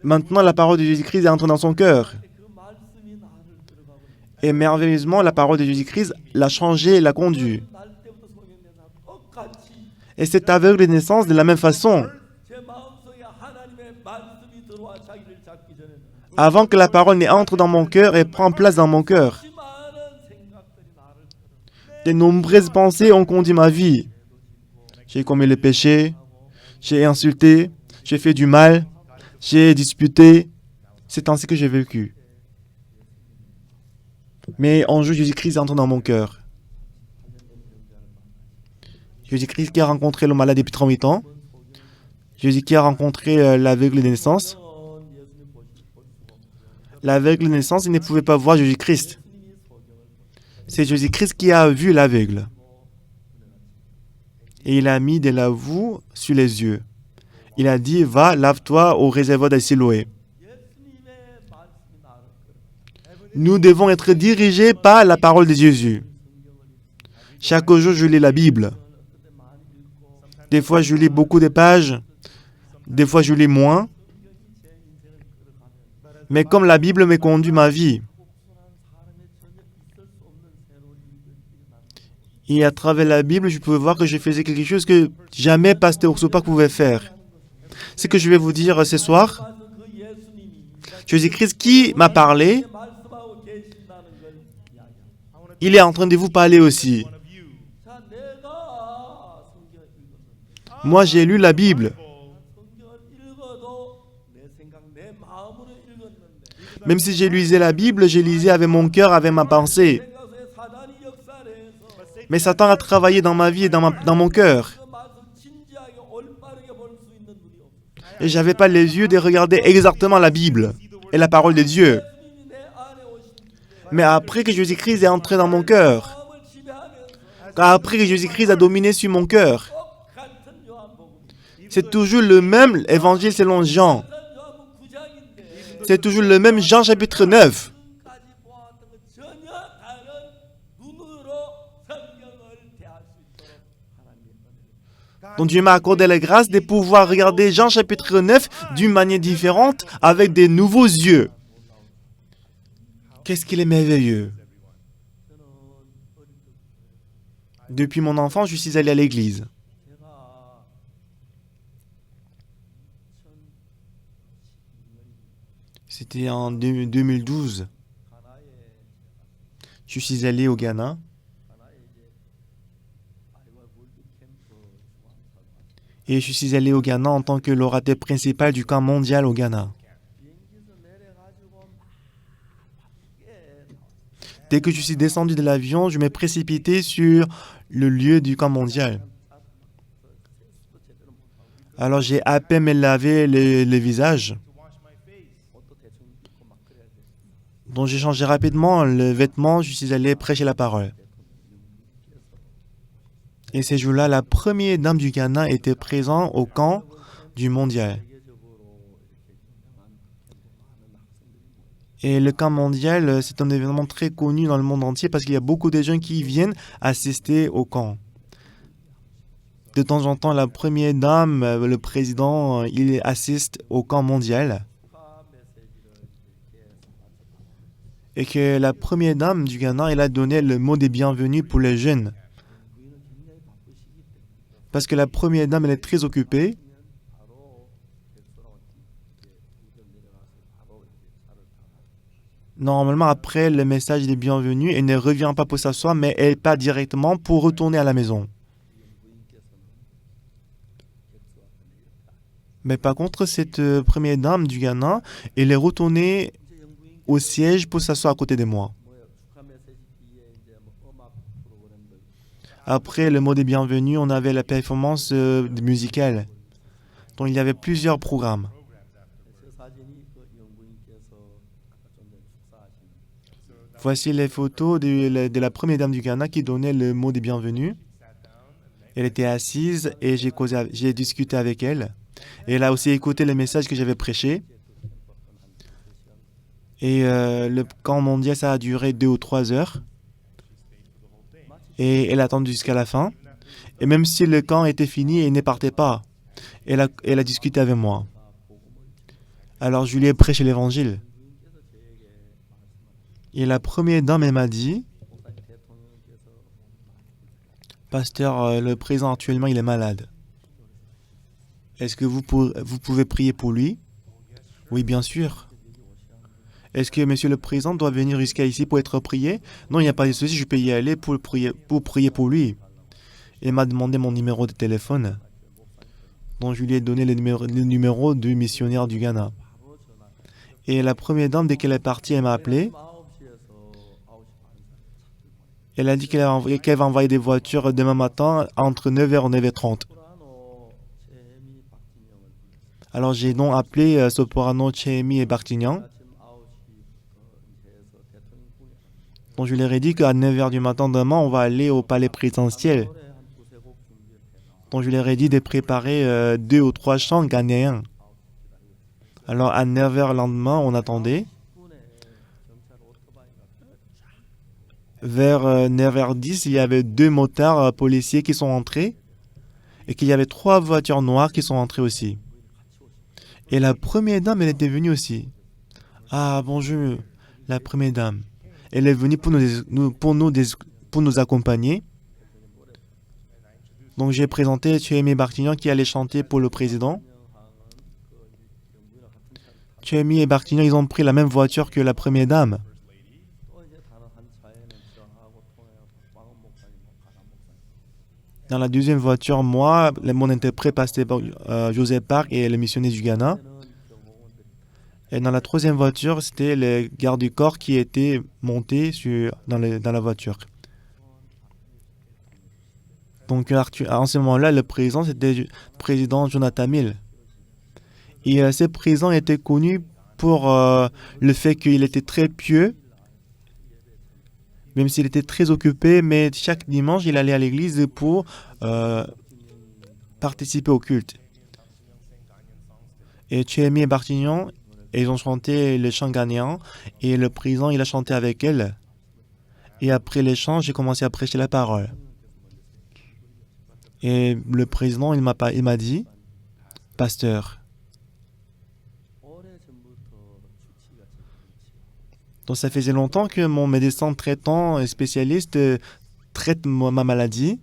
Maintenant, la parole de Jésus-Christ est entrée dans son cœur. Et merveilleusement, la parole de Jésus-Christ l'a changé et l'a conduit. Et cet aveugle de naissance de la même façon. Avant que la parole n'entre dans mon cœur et prenne place dans mon cœur. De nombreuses pensées ont conduit ma vie. J'ai commis le péché, j'ai insulté, j'ai fait du mal, j'ai disputé. C'est ainsi que j'ai vécu. Mais un jour, Jésus-Christ entre dans mon cœur. Jésus-Christ qui a rencontré le malade depuis 38 ans. Jésus qui a rencontré l'aveugle de naissance. L'aveugle de naissance, il ne pouvait pas voir Jésus-Christ. C'est Jésus-Christ qui a vu l'aveugle. Et il a mis de la boue sur les yeux. Il a dit, va, lave-toi au réservoir de Siloé. Nous devons être dirigés par la parole de Jésus. Chaque jour, je lis la Bible. Des fois, je lis beaucoup de pages. Des fois, je lis moins. Mais comme la Bible me conduit ma vie, Et à travers la Bible, je pouvais voir que je faisais quelque chose que jamais Pasteur Ursopa pouvait faire. Ce que je vais vous dire ce soir, Jésus-Christ qui m'a parlé, il est en train de vous parler aussi. Moi, j'ai lu la Bible. Même si je lisais la Bible, je lisais avec mon cœur, avec ma pensée. Mais Satan a travaillé dans ma vie et dans mon cœur. Et je n'avais pas les yeux de regarder exactement la Bible et la parole de Dieu. Mais après que Jésus-Christ est entré dans mon cœur, après que Jésus-Christ a dominé sur mon cœur, c'est toujours le même évangile selon Jean. C'est toujours le même Jean chapitre 9. Donc Dieu m'a accordé la grâce de pouvoir regarder Jean chapitre 9 d'une manière différente, avec des nouveaux yeux. Qu'est-ce qu'il est merveilleux. Depuis mon enfance, je suis allé à l'église. C'était en 2012. Je suis allé au Ghana. Et je suis allé au Ghana en tant que l'orateur principal du camp mondial au Ghana. Dès que je suis descendu de l'avion, je m'ai précipité sur le lieu du camp mondial. Alors j'ai à peine me lavé le visage. Donc j'ai changé rapidement le vêtement, je suis allé prêcher la parole. Et ces jours-là, la première dame du Ghana était présente au camp du mondial. Et le camp mondial, c'est un événement très connu dans le monde entier parce qu'il y a beaucoup de gens qui viennent assister au camp. De temps en temps, la première dame, le président, il assiste au camp mondial. Et que la première dame du Ghana, elle a donné le mot de bienvenue pour les jeunes. Parce que la première dame, elle est très occupée. Normalement, après le message de bienvenue, elle ne revient pas pour s'asseoir, mais elle part directement pour retourner à la maison. Mais par contre, cette première dame du Ghana, elle est retournée au siège pour s'asseoir à côté de moi. Après le mot de bienvenue, on avait la performance musicale. Donc il y avait plusieurs programmes. Voici les photos de la première dame du Ghana qui donnait le mot de bienvenue. Elle était assise et j'ai discuté avec elle. Et elle a aussi écouté le message que j'avais prêché. Et le camp mondial, ça a duré 2 ou 3 heures. Et elle a attendu jusqu'à la fin. Et même si le camp était fini, elle ne partait pas. Elle a discuté avec moi. Alors je lui ai prêché l'évangile. Et la première dame, elle m'a dit, « Pasteur, le président actuellement, il est malade. Est-ce que vous pouvez prier pour lui? » Oui, bien sûr. Est-ce que monsieur le président doit venir jusqu'à ici pour être prié? Non, il n'y a pas de souci, je peux y aller pour prier pour lui. Elle m'a demandé mon numéro de téléphone. Donc je lui ai donné le numéro du missionnaire du Ghana. Et la première dame, dès qu'elle est partie, elle m'a appelé. Elle a dit qu'elle va envoyer des voitures demain matin entre 9h et 9h30. Alors j'ai donc appelé Soporano, Chemi et Bartignan. Donc je leur ai dit qu'à 9h du matin demain, on va aller au palais présidentiel. Donc je leur ai dit de préparer 2 ou 3 chants ghanéens. Alors à 9h le lendemain, on attendait. Vers 9h10, il y avait 2 motards policiers qui sont entrés et qu'il y avait 3 voitures noires qui sont entrées aussi. Et la première dame, elle était venue aussi. Ah, bonjour, la première dame. Elle est venue pour nous accompagner. Donc j'ai présenté Tuemi et Bartignan qui allaient chanter pour le président. Tuemi et Bartignan, ils ont pris la même voiture que la première dame. Dans la deuxième voiture, moi, mon interprète, pasteur Joseph Park et le missionnaire du Ghana. Et dans la troisième voiture, c'était les gardes du corps qui étaient montés dans la voiture. Donc en ce moment-là, le président, c'était le président Jonathan Mill. Et ce président était connu pour le fait qu'il était très pieux, même s'il était très occupé, mais chaque dimanche, il allait à l'église pour participer au culte. Et Tuemi et Bartignan, ils ont chanté le chant ghanéen, et le président, il a chanté avec elle. Et après les chants, j'ai commencé à prêcher la parole. Et le président, il m'a dit, pasteur, donc ça faisait longtemps que mon médecin traitant et spécialiste traite ma maladie.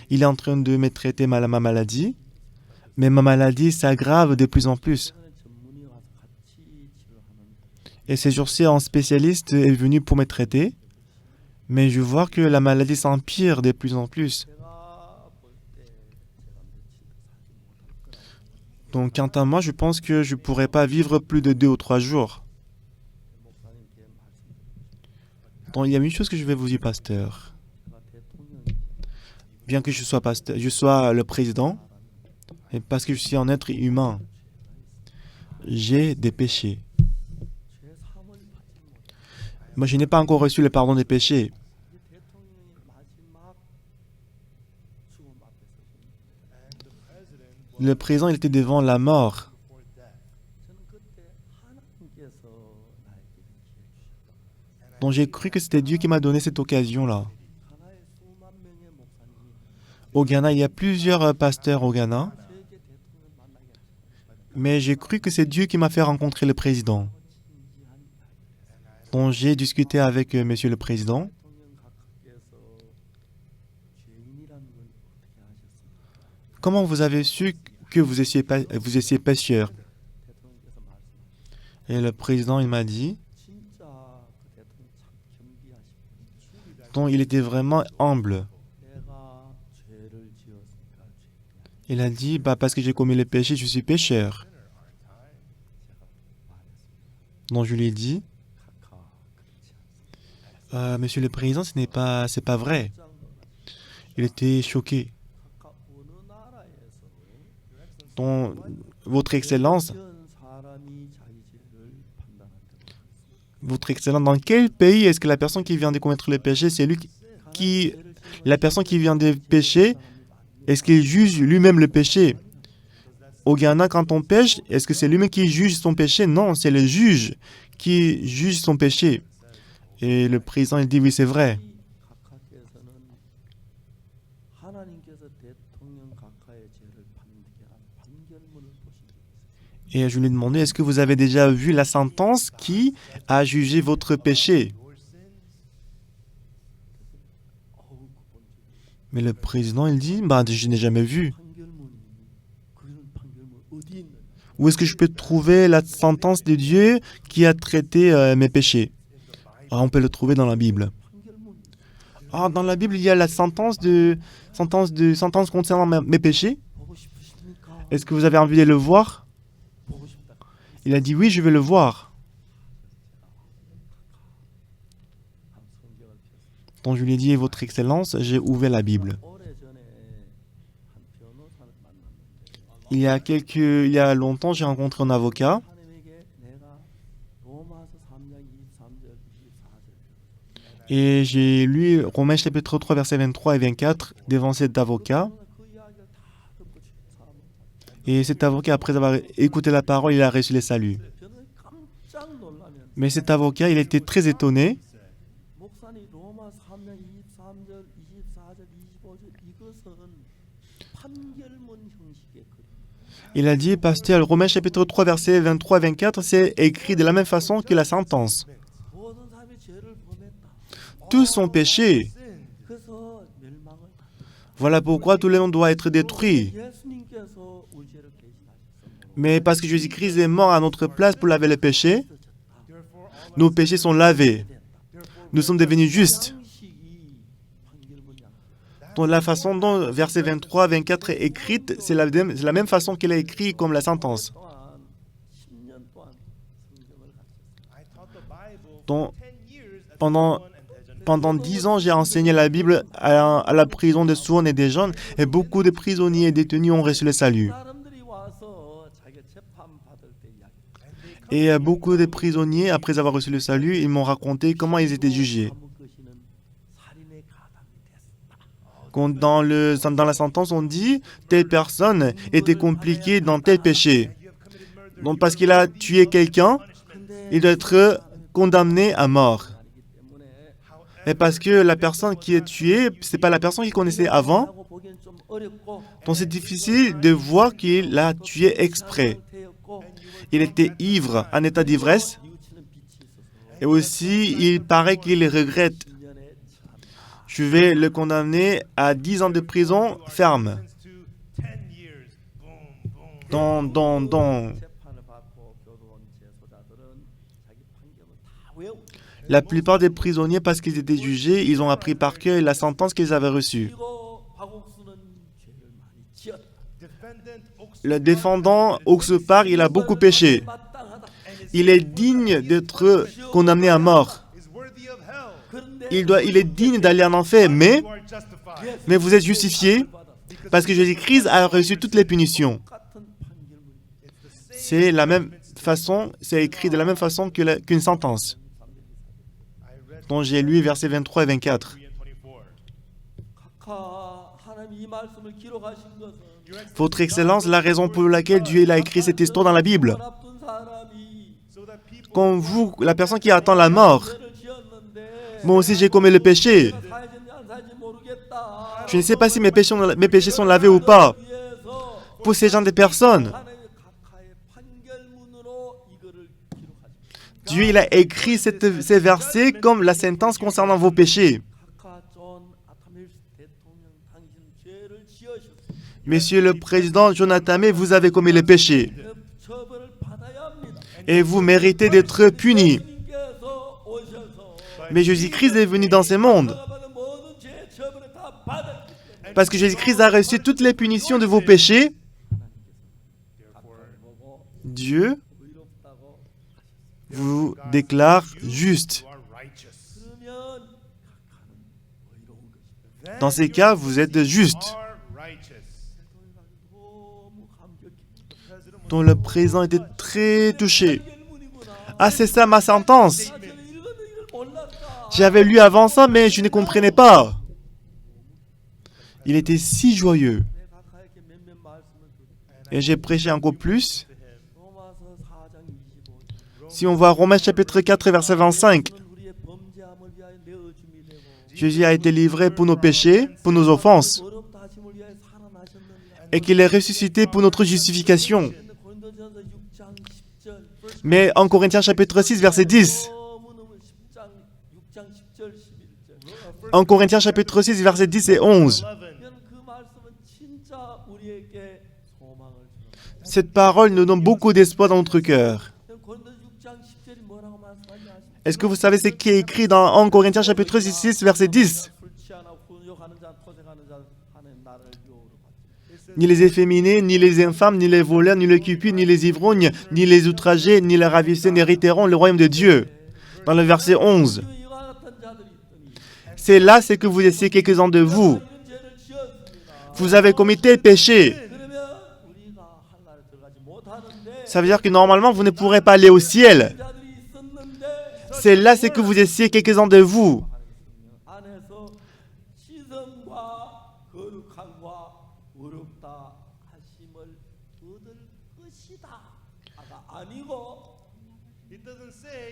Il est en train de me traiter ma maladie, mais ma maladie s'aggrave de plus en plus. Et ces jours-ci, un spécialiste est venu pour me traiter, mais je vois que la maladie s'empire de plus en plus. Donc, quant à moi, je pense que je ne pourrais pas vivre plus de 2 ou 3 jours. Donc, il y a une chose que je vais vous dire, pasteur. Bien que je sois le président, et parce que je suis un être humain, j'ai des péchés. Moi, je n'ai pas encore reçu le pardon des péchés. Le président, il était devant la mort. Donc j'ai cru que c'était Dieu qui m'a donné cette occasion-là. Au Ghana, il y a plusieurs pasteurs au Ghana. Mais j'ai cru que c'est Dieu qui m'a fait rencontrer le président. Donc j'ai discuté avec monsieur le président. Comment vous avez su que vous étiez pécheur? Et le président, il m'a dit, donc il était vraiment humble. Il a dit, parce que j'ai commis le péché, je suis pécheur. Donc je lui ai dit, monsieur le président, c'est pas vrai. Il était choqué. Donc, Votre Excellence, dans quel pays est-ce que la personne qui vient de commettre le péché, c'est la personne qui vient de pécher, est-ce qu'il juge lui-même le péché? Au Ghana, quand on pêche, est-ce que c'est lui-même qui juge son péché? Non, c'est le juge qui juge son péché. Et le président, il dit, oui, c'est vrai. Et je lui ai demandé, est-ce que vous avez déjà vu la sentence qui a jugé votre péché? Mais le président, il dit, je n'ai jamais vu. Où est-ce que je peux trouver la sentence de Dieu qui a traité mes péchés? On peut le trouver dans la Bible. Dans la Bible, il y a la sentence concernant mes péchés. Est-ce que vous avez envie de le voir? Il a dit, oui, je veux le voir. Donc je lui ai dit, Votre Excellence, j'ai ouvert la Bible. Il y a longtemps, j'ai rencontré un avocat. Et j'ai lu Romains chapitre 3, versets 23 et 24 devant cet avocat. Et cet avocat, après avoir écouté la parole, il a reçu le salut. Mais cet avocat, il était très étonné. Il a dit, pasteur, Romains chapitre 3, versets 23 et 24, c'est écrit de la même façon que la sentence. Tous ont péché. Voilà pourquoi tout le monde doit être détruit. Mais parce que Jésus-Christ est mort à notre place pour laver les péchés, nos péchés sont lavés. Nous sommes devenus justes. Donc la façon dont verset 23, 24 est écrite, c'est la même façon qu'elle est écrite comme la sentence. Donc, pendant 10 ans, j'ai enseigné la Bible à la prison de Suwon et des jeunes, et beaucoup de prisonniers et détenus ont reçu le salut. Et beaucoup de prisonniers, après avoir reçu le salut, ils m'ont raconté comment ils étaient jugés. Dans la sentence, on dit telle personne était compliquée dans tel péché. Donc parce qu'il a tué quelqu'un, il doit être condamné à mort. Et parce que la personne qui est tuée, ce n'est pas la personne qu'il connaissait avant, donc c'est difficile de voir qu'il l'a tué exprès. Il était ivre, en état d'ivresse, et aussi il paraît qu'il regrette. Je vais le condamner à 10 ans de prison ferme. La plupart des prisonniers, parce qu'ils étaient jugés, ils ont appris par cœur la sentence qu'ils avaient reçue. Le défendant Oksupar, il a beaucoup péché. Il est digne d'être condamné à mort. Il est digne d'aller en enfer, mais vous êtes justifié parce que Jésus-Christ a reçu toutes les punitions. C'est la même façon, c'est écrit de la même façon qu'une sentence. Donc j'ai lu versets 23 et 24. Votre Excellence, la raison pour laquelle Dieu a écrit cette histoire dans la Bible. Comme vous, la personne qui attend la mort, moi aussi j'ai commis le péché. Je ne sais pas si mes péchés sont lavés ou pas. Pour ces gens de personnes, Dieu il a écrit ces versets comme la sentence concernant vos péchés. Monsieur le président Jonathan May, vous avez commis le péché. Et vous méritez d'être puni. Mais Jésus-Christ est venu dans ce monde. Parce que Jésus-Christ a reçu toutes les punitions de vos péchés. Dieu vous déclare juste. Dans ces cas, vous êtes juste. Donc le président était très touché. Ah, c'est ça ma sentence. J'avais lu avant ça, mais je ne comprenais pas. Il était si joyeux. Et j'ai prêché encore plus. Si on voit Romains chapitre 4, verset 25, Jésus a été livré pour nos péchés, pour nos offenses, et qu'il est ressuscité pour notre justification. Mais en Corinthiens chapitre 6, verset 10, en Corinthiens chapitre 6, verset 10 et 11, cette parole nous donne beaucoup d'espoir dans notre cœur. Est-ce que vous savez ce qui est écrit dans 1 Corinthiens chapitre 6, verset 10? Ni les efféminés, ni les infâmes, ni les voleurs, ni les cupides, ni les ivrognes, ni les outragés, ni les ravissés n'hériteront le royaume de Dieu. Dans le verset 11. C'est là ce que vous essayez quelques-uns de vous. Vous avez commis tel péché. Ça veut dire que normalement, vous ne pourrez pas aller au ciel. C'est là ce que vous essayez quelques-uns de vous.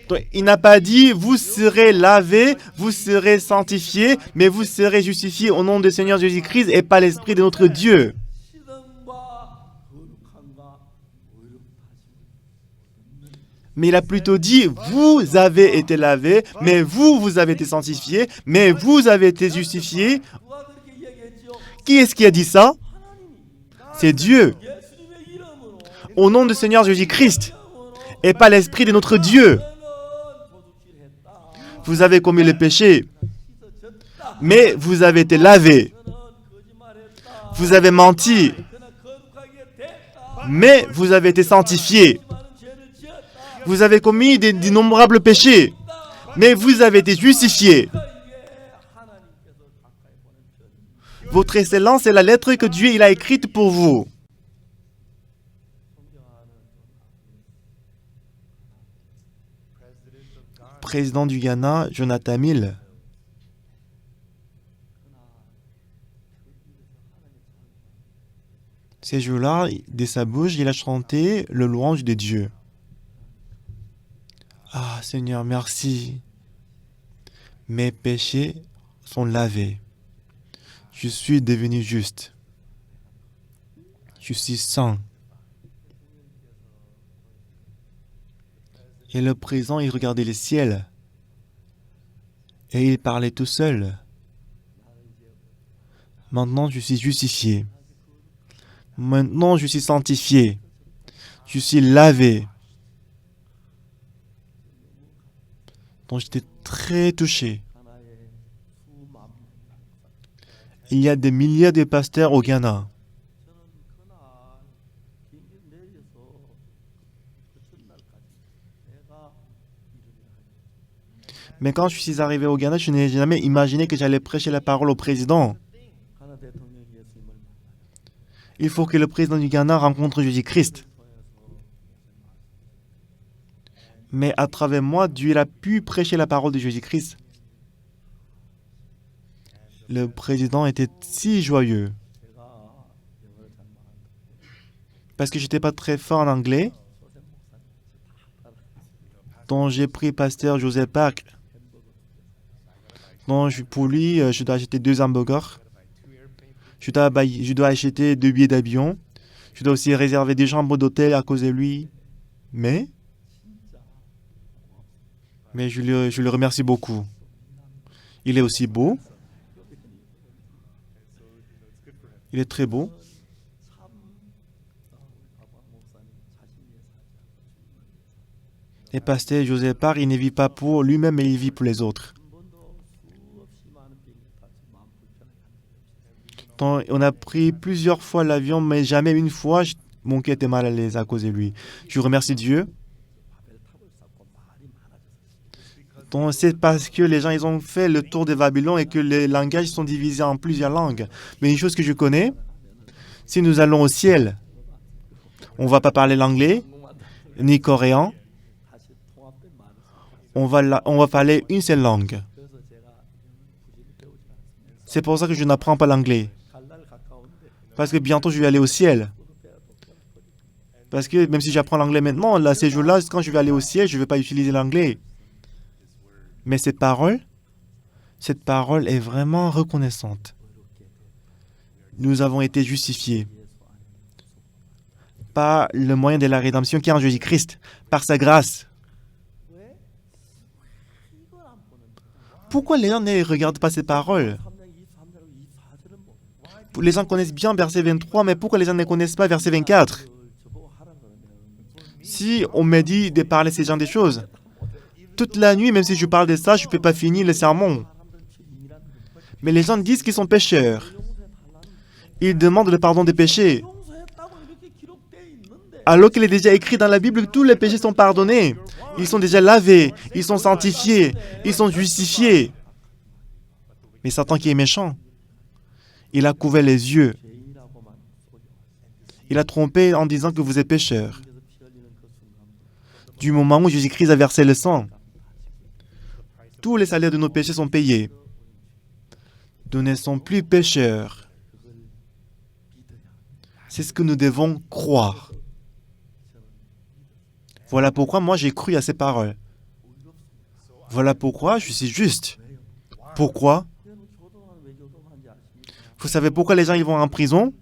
Donc, il n'a pas dit, vous serez lavés, vous serez sanctifiés, mais vous serez justifiés au nom du Seigneur Jésus-Christ et par l'Esprit de notre Dieu. Mais il a plutôt dit, vous avez été lavés, mais vous avez été sanctifiés, mais vous avez été justifiés. Qui est-ce qui a dit ça? C'est Dieu. Au nom du Seigneur Jésus-Christ et par l'Esprit de notre Dieu. Vous avez commis le péché, mais vous avez été lavé. Vous avez menti, mais vous avez été sanctifié. Vous avez commis d'innombrables péchés, mais vous avez été justifié. Votre excellence est la lettre que Dieu il a écrite pour vous. Président du Ghana, Jonathan Mill. Ces jours-là, de sa bouche, il a chanté le louange de Dieu. Ah, Seigneur, merci. Mes péchés sont lavés. Je suis devenu juste. Je suis saint. Et le président, il regardait le ciel. Et il parlait tout seul. Maintenant, je suis justifié. Maintenant, je suis sanctifié. Je suis lavé. Donc, j'étais très touché. Il y a des milliers de pasteurs au Ghana. Mais quand je suis arrivé au Ghana, je n'ai jamais imaginé que j'allais prêcher la parole au président. Il faut que le président du Ghana rencontre Jésus-Christ. Mais à travers moi, Dieu a pu prêcher la parole de Jésus-Christ. Le président était si joyeux. Parce que je n'étais pas très fort en anglais. Donc j'ai pris pasteur Joseph Park. Donc pour lui, je dois acheter 2 hamburgers. Je dois acheter 2 billets d'avion. Je dois aussi réserver des chambres d'hôtel à cause de lui. Mais je le remercie beaucoup. Il est aussi beau. Il est très beau. Et pasteur Joseph Park, il ne vit pas pour lui-même, mais il vit pour les autres. Donc, on a pris plusieurs fois l'avion, mais jamais une fois, mon cœur était mal à l'aise à cause de lui. Je remercie Dieu. Donc, c'est parce que les gens ils ont fait le tour de Babylone et que les langages sont divisés en plusieurs langues. Mais une chose que je connais, si nous allons au ciel, on ne va pas parler l'anglais, ni coréen. On va parler une seule langue. C'est pour ça que je n'apprends pas l'anglais. Parce que bientôt, je vais aller au ciel. Parce que même si j'apprends l'anglais maintenant, là, ces jours-là, quand je vais aller au ciel, je ne vais pas utiliser l'anglais. Mais cette parole est vraiment reconnaissante. Nous avons été justifiés par le moyen de la rédemption qui est en Jésus-Christ, par sa grâce. Pourquoi les gens ne regardent pas ces paroles? Les gens connaissent bien verset 23, mais pourquoi les gens ne connaissent pas verset 24? Si on me dit de parler ces gens des choses, toute la nuit, même si je parle de ça, je ne peux pas finir le sermon. Mais les gens disent qu'ils sont pécheurs. Ils demandent le pardon des péchés. Alors qu'il est déjà écrit dans la Bible que tous les péchés sont pardonnés. Ils sont déjà lavés, ils sont sanctifiés, ils sont justifiés. Mais Satan qui est méchant, il a couvert les yeux. Il a trompé en disant que vous êtes pécheurs. Du moment où Jésus-Christ a versé le sang, tous les salaires de nos péchés sont payés. Nous ne sommes plus pécheurs. C'est ce que nous devons croire. Voilà pourquoi moi j'ai cru à ces paroles. Voilà pourquoi je suis juste. Pourquoi? Vous savez pourquoi les gens ils vont en prison?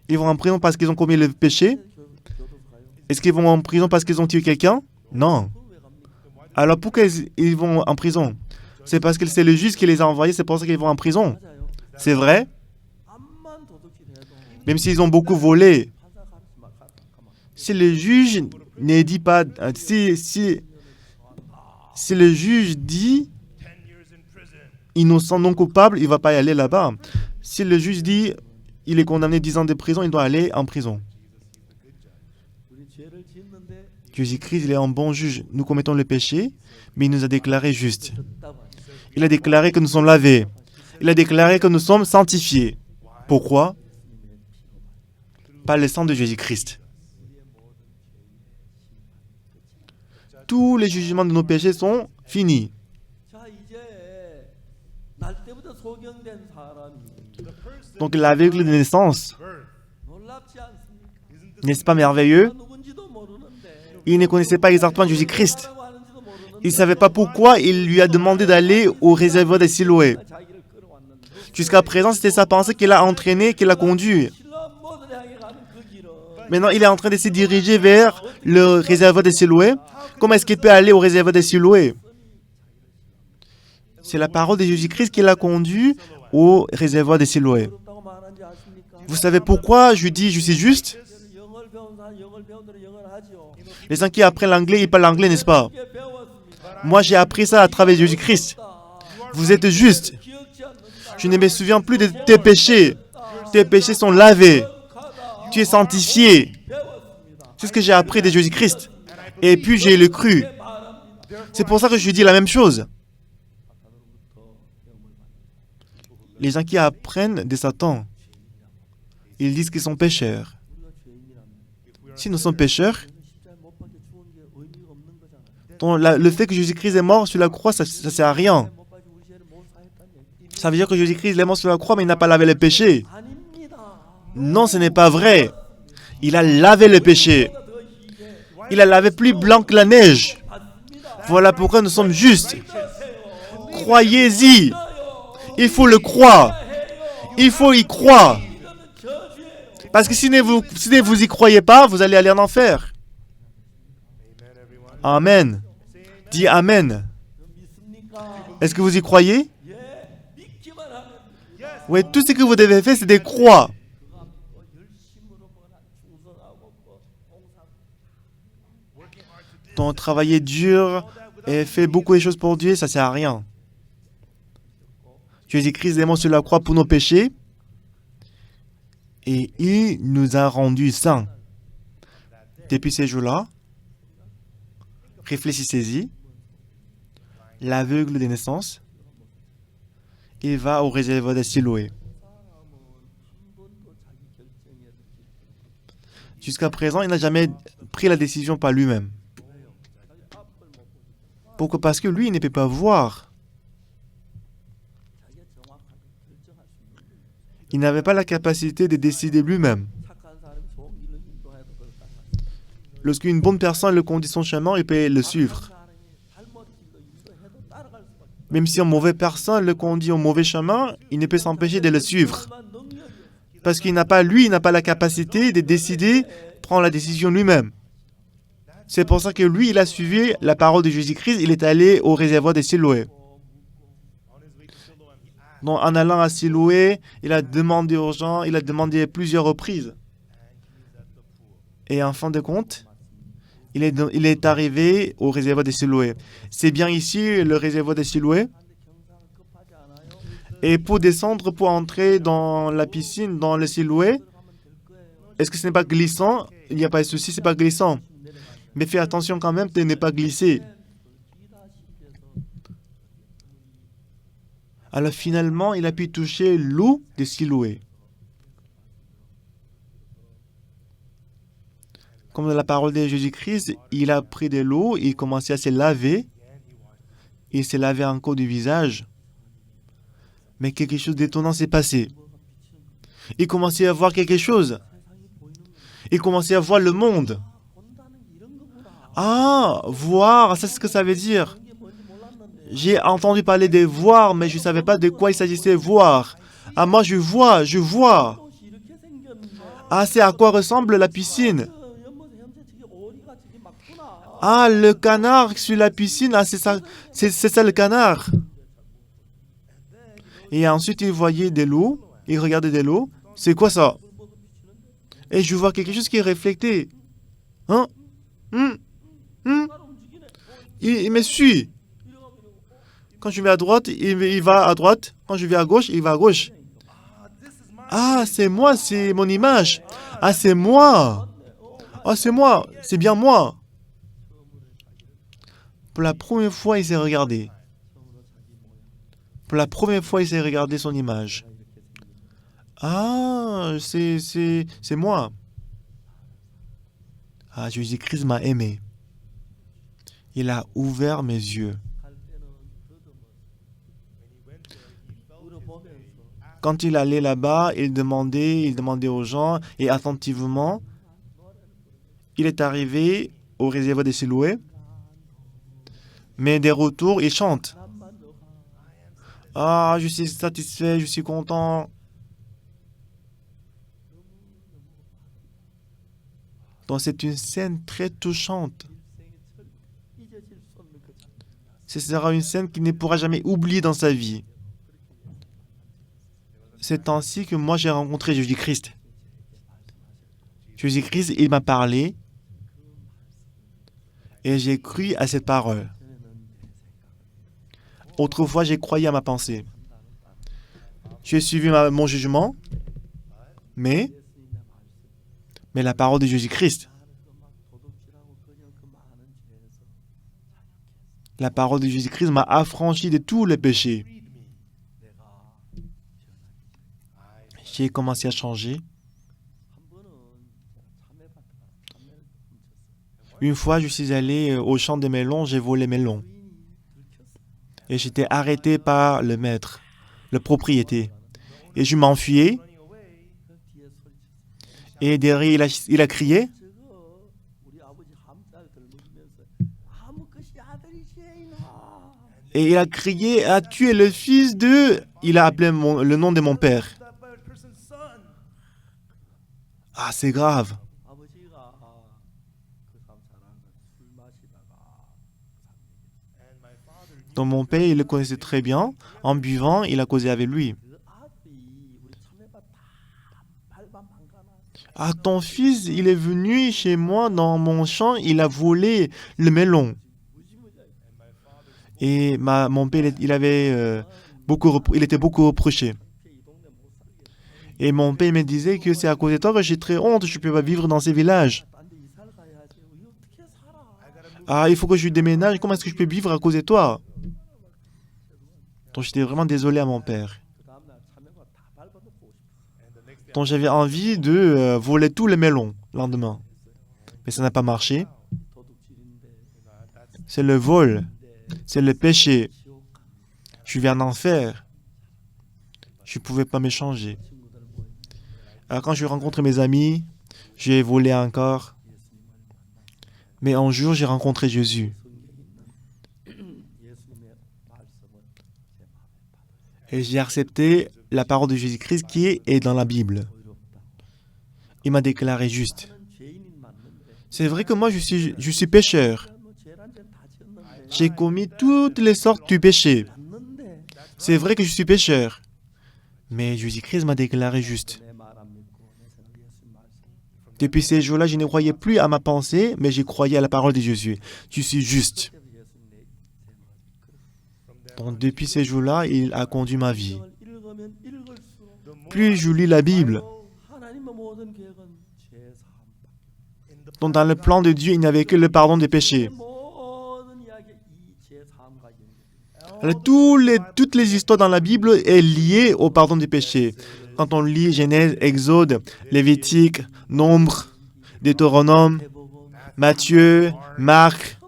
Ils vont en prison parce qu'ils ont commis le péché? Est-ce qu'ils vont en prison parce qu'ils ont tué quelqu'un? Non. Alors pourquoi ils vont en prison? C'est parce que c'est le juge qui les a envoyés, c'est pour ça qu'ils vont en prison. C'est vrai? Même s'ils ont beaucoup volé. Si le juge ne dit pas... Si le juge dit innocent, non coupable, il ne va pas y aller là-bas. Si le juge dit il est condamné 10 ans de prison, il doit aller en prison. Jésus-Christ, il est un bon juge. Nous commettons le péché, mais il nous a déclarés justes. Il a déclaré que nous sommes lavés. Il a déclaré que nous sommes sanctifiés. Pourquoi? Par le sang de Jésus-Christ. Tous les jugements de nos péchés sont finis. Donc l'aveugle de naissance, n'est-ce pas merveilleux? Il ne connaissait pas exactement Jésus-Christ. Il ne savait pas pourquoi il lui a demandé d'aller au réservoir de Siloé. Jusqu'à présent, c'était sa pensée qui l'a entraîné, qui l'a conduit. Maintenant, il est en train de se diriger vers le réservoir de Siloé. Comment est-ce qu'il peut aller au réservoir de Siloé? C'est la parole de Jésus-Christ qui l'a conduit au réservoir de Siloé. Vous savez pourquoi je dis je suis juste? Les gens qui apprennent l'anglais, ils parlent l'anglais, n'est-ce pas? Moi, j'ai appris ça à travers Jésus-Christ. Vous êtes juste. Je ne me souviens plus de tes péchés. Tes péchés sont lavés. Tu es sanctifié. C'est ce que j'ai appris de Jésus-Christ. Et puis, j'ai le cru. C'est pour ça que je dis la même chose. Les gens qui apprennent de Satan, ils disent qu'ils sont pécheurs. Si nous sommes pécheurs, le fait que Jésus-Christ est mort sur la croix, ça ne sert à rien. Ça veut dire que Jésus-Christ est mort sur la croix, mais il n'a pas lavé les péchés. Non, ce n'est pas vrai. Il a lavé le péché. Il a lavé plus blanc que la neige. Voilà pourquoi nous sommes justes. Croyez-y. Il faut le croire. Il faut y croire. Parce que si vous y croyez pas, vous allez aller en enfer. Amen. Dis Amen. Est-ce que vous y croyez? Oui, tout ce que vous devez faire, c'est de croire. Donc, travailler dur et faire beaucoup de choses pour Dieu, ça ne sert à rien. Jésus-Christ est mort sur la croix pour nos péchés et il nous a rendus saints. Depuis ces jours-là, réfléchissez-y. L'aveugle de naissance, il va au réservoir de Siloé. Jusqu'à présent, il n'a jamais pris la décision par lui-même. Pourquoi? Parce que lui, il ne peut pas voir. Il n'avait pas la capacité de décider lui-même. Lorsqu'une bonne personne le conduit son chemin, il peut le suivre. Même si une mauvaise personne le conduit au mauvais chemin, il ne peut s'empêcher de le suivre. Parce qu'il n'a pas la capacité de décider, prendre la décision lui-même. C'est pour ça que lui, il a suivi la parole de Jésus-Christ, il est allé au réservoir de Siloé. Donc, en allant à Siloé, il a demandé aux gens, il a demandé à plusieurs reprises. Et en fin de compte, il est arrivé au réservoir de Siloé. C'est bien ici le réservoir de Siloé. Et pour descendre, pour entrer dans la piscine, dans le Siloé, est-ce que ce n'est pas glissant? Il n'y a pas de souci, ce n'est pas glissant. Mais fais attention quand même de ne pas glisser. Alors finalement, il a pu toucher l'eau de Siloé. Comme dans la parole de Jésus-Christ, il a pris de l'eau, il commençait à se laver. Il s'est lavé encore du visage. Mais quelque chose d'étonnant s'est passé. Il commençait à voir quelque chose. Il commençait à voir le monde. Ah, voir, c'est ce que ça veut dire. J'ai entendu parler de voir, mais je ne savais pas de quoi il s'agissait voir. Ah, moi je vois. Ah, c'est à quoi ressemble la piscine. Ah, le canard sur la piscine, ah, c'est ça le canard. Et ensuite, il voyait de l'eau. Il regardait de l'eau. C'est quoi ça? Et je vois quelque chose qui est reflété. Hein? Hum, hum. Il me suit. Quand je vais à droite, il va à droite. Quand je vais à gauche, il va à gauche. Ah, c'est moi, c'est mon image. Ah, c'est moi. Ah, c'est moi, c'est bien moi. Pour la première fois, il s'est regardé. Pour la première fois, il s'est regardé son image. Ah, c'est moi. Ah, Jésus-Christ m'a aimé. Il a ouvert mes yeux. Quand il allait là-bas, il demandait aux gens, et attentivement, il est arrivé au réservoir des Siloué, mais des retours, il chante. Ah, je suis satisfait, je suis content. Donc c'est une scène très touchante. Ce sera une scène qu'il ne pourra jamais oublier dans sa vie. C'est ainsi que moi j'ai rencontré Jésus-Christ. Jésus-Christ, il m'a parlé et j'ai cru à cette parole. Autrefois, j'ai croyé à ma pensée. J'ai suivi mon jugement, mais la parole de Jésus-Christ, la parole de Jésus-Christ m'a affranchi de tous les péchés. J'ai commencé à changer. Une fois, je suis allé au champ des melons, j'ai volé melons. Et j'étais arrêté par le maître, le propriétaire. Et je m'enfuyais. Et derrière, il a crié. Et il a crié, ah, tu es le fils de... Il a appelé le nom de mon père. Ah, c'est grave. Donc mon père, il le connaissait très bien. En buvant, il a causé avec lui. Ah, ton fils, il est venu chez moi dans mon champ, il a volé le melon. Et mon père, il était beaucoup reproché. Et mon père me disait que c'est à cause de toi que j'ai très honte, je ne peux pas vivre dans ces villages. Ah, il faut que je déménage, comment est-ce que je peux vivre à cause de toi? Donc j'étais vraiment désolé à mon père. Donc j'avais envie de voler tous les melons le lendemain. Mais ça n'a pas marché. C'est le vol, c'est le péché. Je vis en enfer. Je ne pouvais pas me changer. Alors quand je rencontre mes amis, j'ai volé encore. Mais un jour, j'ai rencontré Jésus. Et j'ai accepté la parole de Jésus-Christ qui est dans la Bible. Il m'a déclaré juste. C'est vrai que moi, je suis pécheur. J'ai commis toutes les sortes de péchés. C'est vrai que je suis pécheur. Mais Jésus-Christ m'a déclaré juste. Depuis ces jours-là, je ne croyais plus à ma pensée, mais je croyais à la parole de Jésus. Je suis juste. Donc, depuis ces jours-là, il a conduit ma vie. Plus je lis la Bible, donc dans le plan de Dieu, il n'y avait que le pardon des péchés. Alors, toutes les histoires dans la Bible sont liées au pardon des péchés. Quand on lit Genèse, Exode, Lévitique, Nombre, Deutéronome, Matthieu, Marc,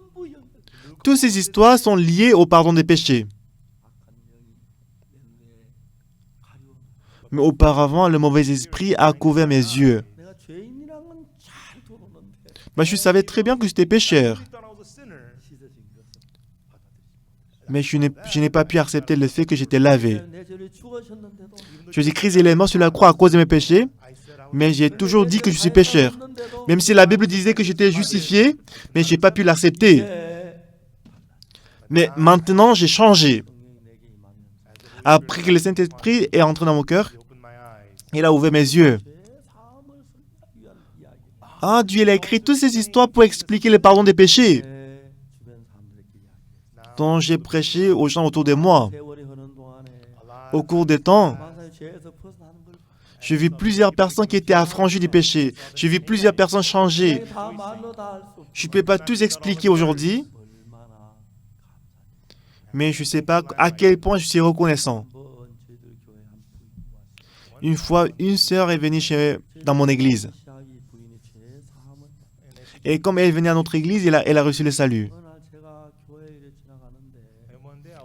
toutes ces histoires sont liées au pardon des péchés. Mais auparavant, le mauvais esprit a couvert mes yeux. Je savais très bien que j'étais pécheur. Mais je n'ai pas pu accepter le fait que j'étais lavé. Jésus-Christ est mort sur la croix à cause de mes péchés, mais j'ai toujours dit que je suis pécheur. Même si la Bible disait que j'étais justifié, mais je n'ai pas pu l'accepter. Mais maintenant, j'ai changé. Après que le Saint-Esprit est entré dans mon cœur, il a ouvert mes yeux. Ah, Dieu, il a écrit toutes ces histoires pour expliquer le pardon des péchés dont j'ai prêché aux gens autour de moi. Au cours des temps, j'ai vu plusieurs personnes qui étaient affranchies du péché. J'ai vu plusieurs personnes changer. Je ne peux pas tous expliquer aujourd'hui, mais je ne sais pas à quel point je suis reconnaissant. Une fois, une sœur est venue dans mon église. Et comme elle venait à notre église, elle a reçu le salut.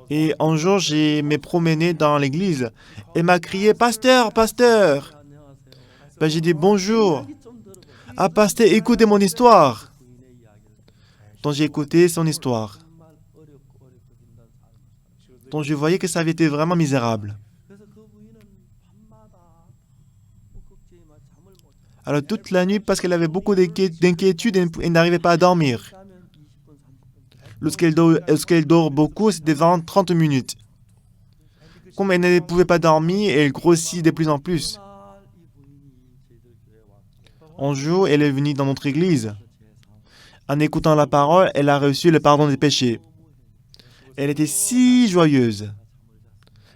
Et un jour, je me promené dans l'église. Elle m'a crié « Pasteur, pasteur !» Ben, j'ai dit « Bonjour !» « Ah, pasteur, écoutez mon histoire !» Donc j'ai écouté son histoire. Donc je voyais que ça avait été vraiment misérable. Alors toute la nuit, parce qu'elle avait beaucoup d'inquiétudes, elle n'arrivait pas à dormir. Lorsqu'elle dort beaucoup, c'était 20-30 minutes. Comme elle ne pouvait pas dormir, elle grossit de plus en plus. Un jour, elle est venue dans notre église. En écoutant la parole, elle a reçu le pardon des péchés. Elle était si joyeuse.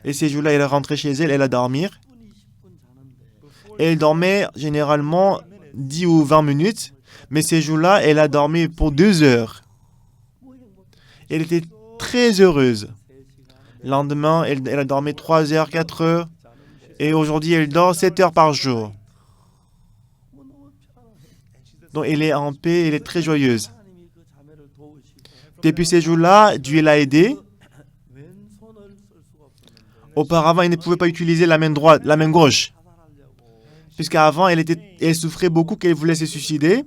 Et ces jours-là, elle est rentrée chez elle, elle a dormi. Elle dormait généralement 10 ou 20 minutes, mais ces jours-là, elle a dormi pour 2 heures. Elle était très heureuse. Le lendemain, elle a dormi 3 heures, 4 heures, et aujourd'hui, elle dort 7 heures par jour. Donc, elle est en paix, elle est très joyeuse. Depuis ces jours-là, Dieu l'a aidée. Auparavant, elle ne pouvait pas utiliser la main droite, la main gauche. Puisqu'avant, elle souffrait beaucoup qu'elle voulait se suicider.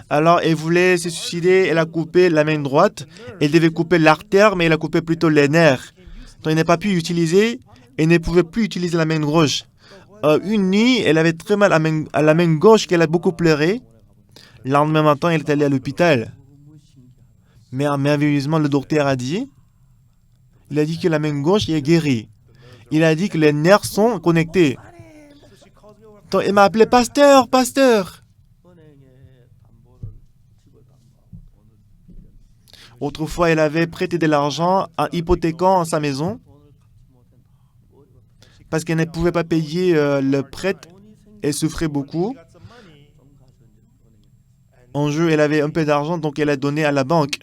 Alors, elle voulait se suicider, elle a coupé la main droite. Elle devait couper l'artère, mais elle a coupé plutôt les nerfs. Donc, elle n'a pas pu utiliser, elle ne pouvait plus utiliser la main gauche. Une nuit, elle avait très mal à la main gauche, qu'elle a beaucoup pleuré. Le lendemain matin, elle est allée à l'hôpital. Mais merveilleusement, le docteur a dit, il a dit que la main gauche est guérie. Il a dit que les nerfs sont connectés. Donc, elle m'a appelé pasteur, pasteur. Autrefois, elle avait prêté de l'argent en hypothéquant sa maison parce qu'elle ne pouvait pas payer le prêt. Elle souffrait beaucoup. En jeu, elle avait un peu d'argent, donc elle a donné à la banque.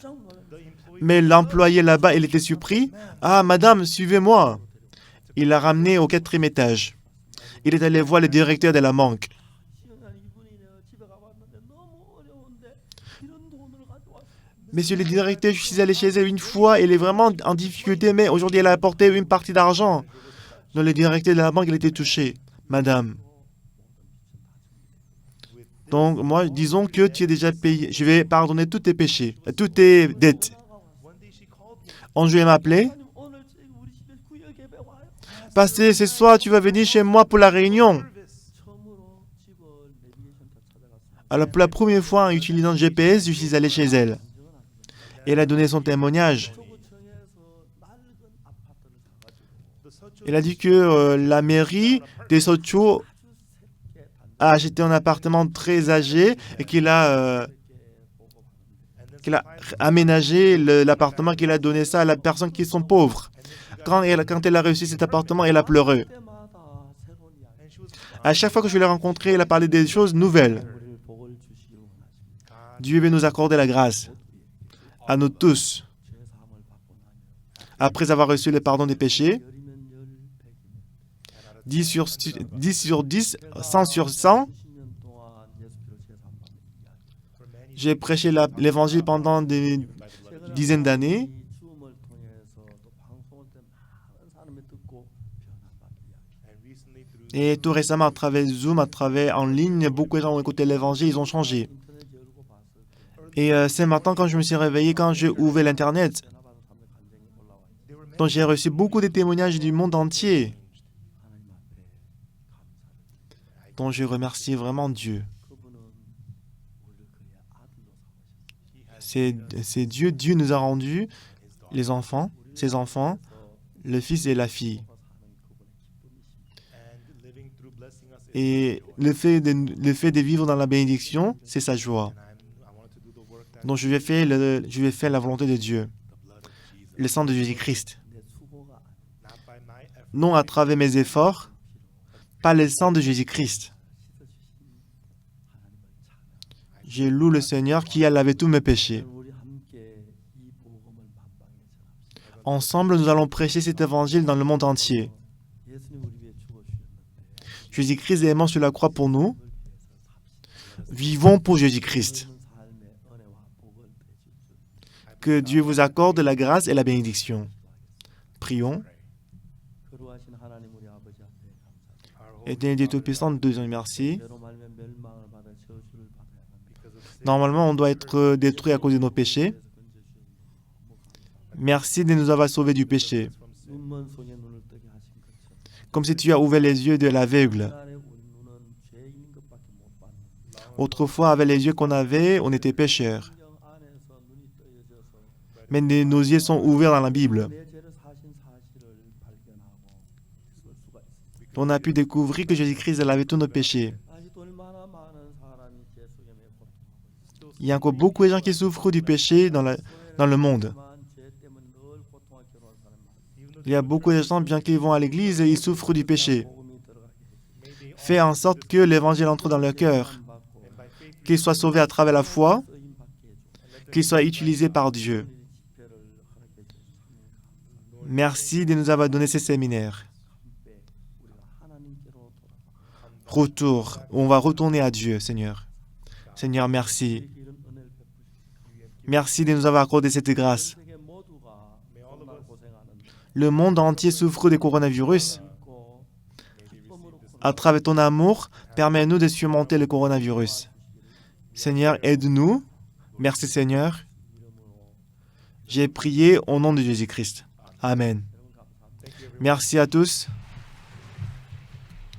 Mais l'employé là-bas, il était surpris. « Ah, madame, suivez-moi !» Il l'a ramené au 4e étage. Il est allé voir le directeur de la banque. « Monsieur le directeur, je suis allé chez elle une fois, elle est vraiment en difficulté, mais aujourd'hui, elle a apporté une partie d'argent. » Donc le directeur de la banque, il était touché. « Madame, donc moi, disons que tu es déjà payé. Je vais pardonner tous tes péchés, toutes tes dettes. » Un jour, elle m'a appelé. « Pasteur, ce soir, tu vas venir chez moi pour la réunion. » Alors, pour la première fois, en utilisant le GPS, je suis allé chez elle. Elle a donné son témoignage. Elle a dit que la mairie de Sochaux a acheté un appartement très âgé et qu'il a aménagé l'appartement, qu'il a donné ça à la personne qui sont pauvres. Quand elle a reçu cet appartement, elle a pleuré. À chaque fois que je l'ai rencontrée, elle a parlé des choses nouvelles. Dieu veut nous accorder la grâce, à nous tous. Après avoir reçu le pardon des péchés, 10 sur 10, 100 sur 100, j'ai prêché l'évangile pendant des dizaines d'années. Et tout récemment, à travers Zoom, à travers en ligne, beaucoup de gens ont écouté l'évangile, ils ont changé. Et ce matin, quand je me suis réveillé, quand j'ai ouvert l'Internet, donc j'ai reçu beaucoup de témoignages du monde entier. Donc je remercie vraiment Dieu. C'est Dieu. Dieu nous a rendu les enfants, ses enfants, le fils et la fille. Et le fait de vivre dans la bénédiction, c'est sa joie. Donc je vais faire la volonté de Dieu, le sang de Jésus-Christ. Non à travers mes efforts, pas le sang de Jésus-Christ. Je loue le Seigneur qui a lavé tous mes péchés. Ensemble, nous allons prêcher cet évangile dans le monde entier. Jésus-Christ est mort sur la croix pour nous. Vivons pour Jésus-Christ. Que Dieu vous accorde la grâce et la bénédiction. Prions. Éternel Dieu Tout-Puissant, nous te disons merci. Normalement, on doit être détruit à cause de nos péchés. Merci de nous avoir sauvés du péché. Comme si tu as ouvert les yeux de l'aveugle. Autrefois, avec les yeux qu'on avait, on était pécheurs. Mais nos yeux sont ouverts dans la Bible. On a pu découvrir que Jésus-Christ a lavé tous nos péchés. Il y a encore beaucoup de gens qui souffrent du péché dans le monde. Il y a beaucoup de gens, bien qu'ils vont à l'église, ils souffrent du péché. Fais en sorte que l'évangile entre dans leur cœur, qu'ils soient sauvés à travers la foi, qu'ils soient utilisés par Dieu. Merci de nous avoir donné ces séminaires. On va retourner à Dieu, Seigneur. Seigneur, merci. Merci de nous avoir accordé cette grâce. Le monde entier souffre du coronavirus. À travers ton amour, permets-nous de surmonter le coronavirus. Seigneur, aide-nous. Merci, Seigneur. J'ai prié au nom de Jésus-Christ. Amen. Merci à tous.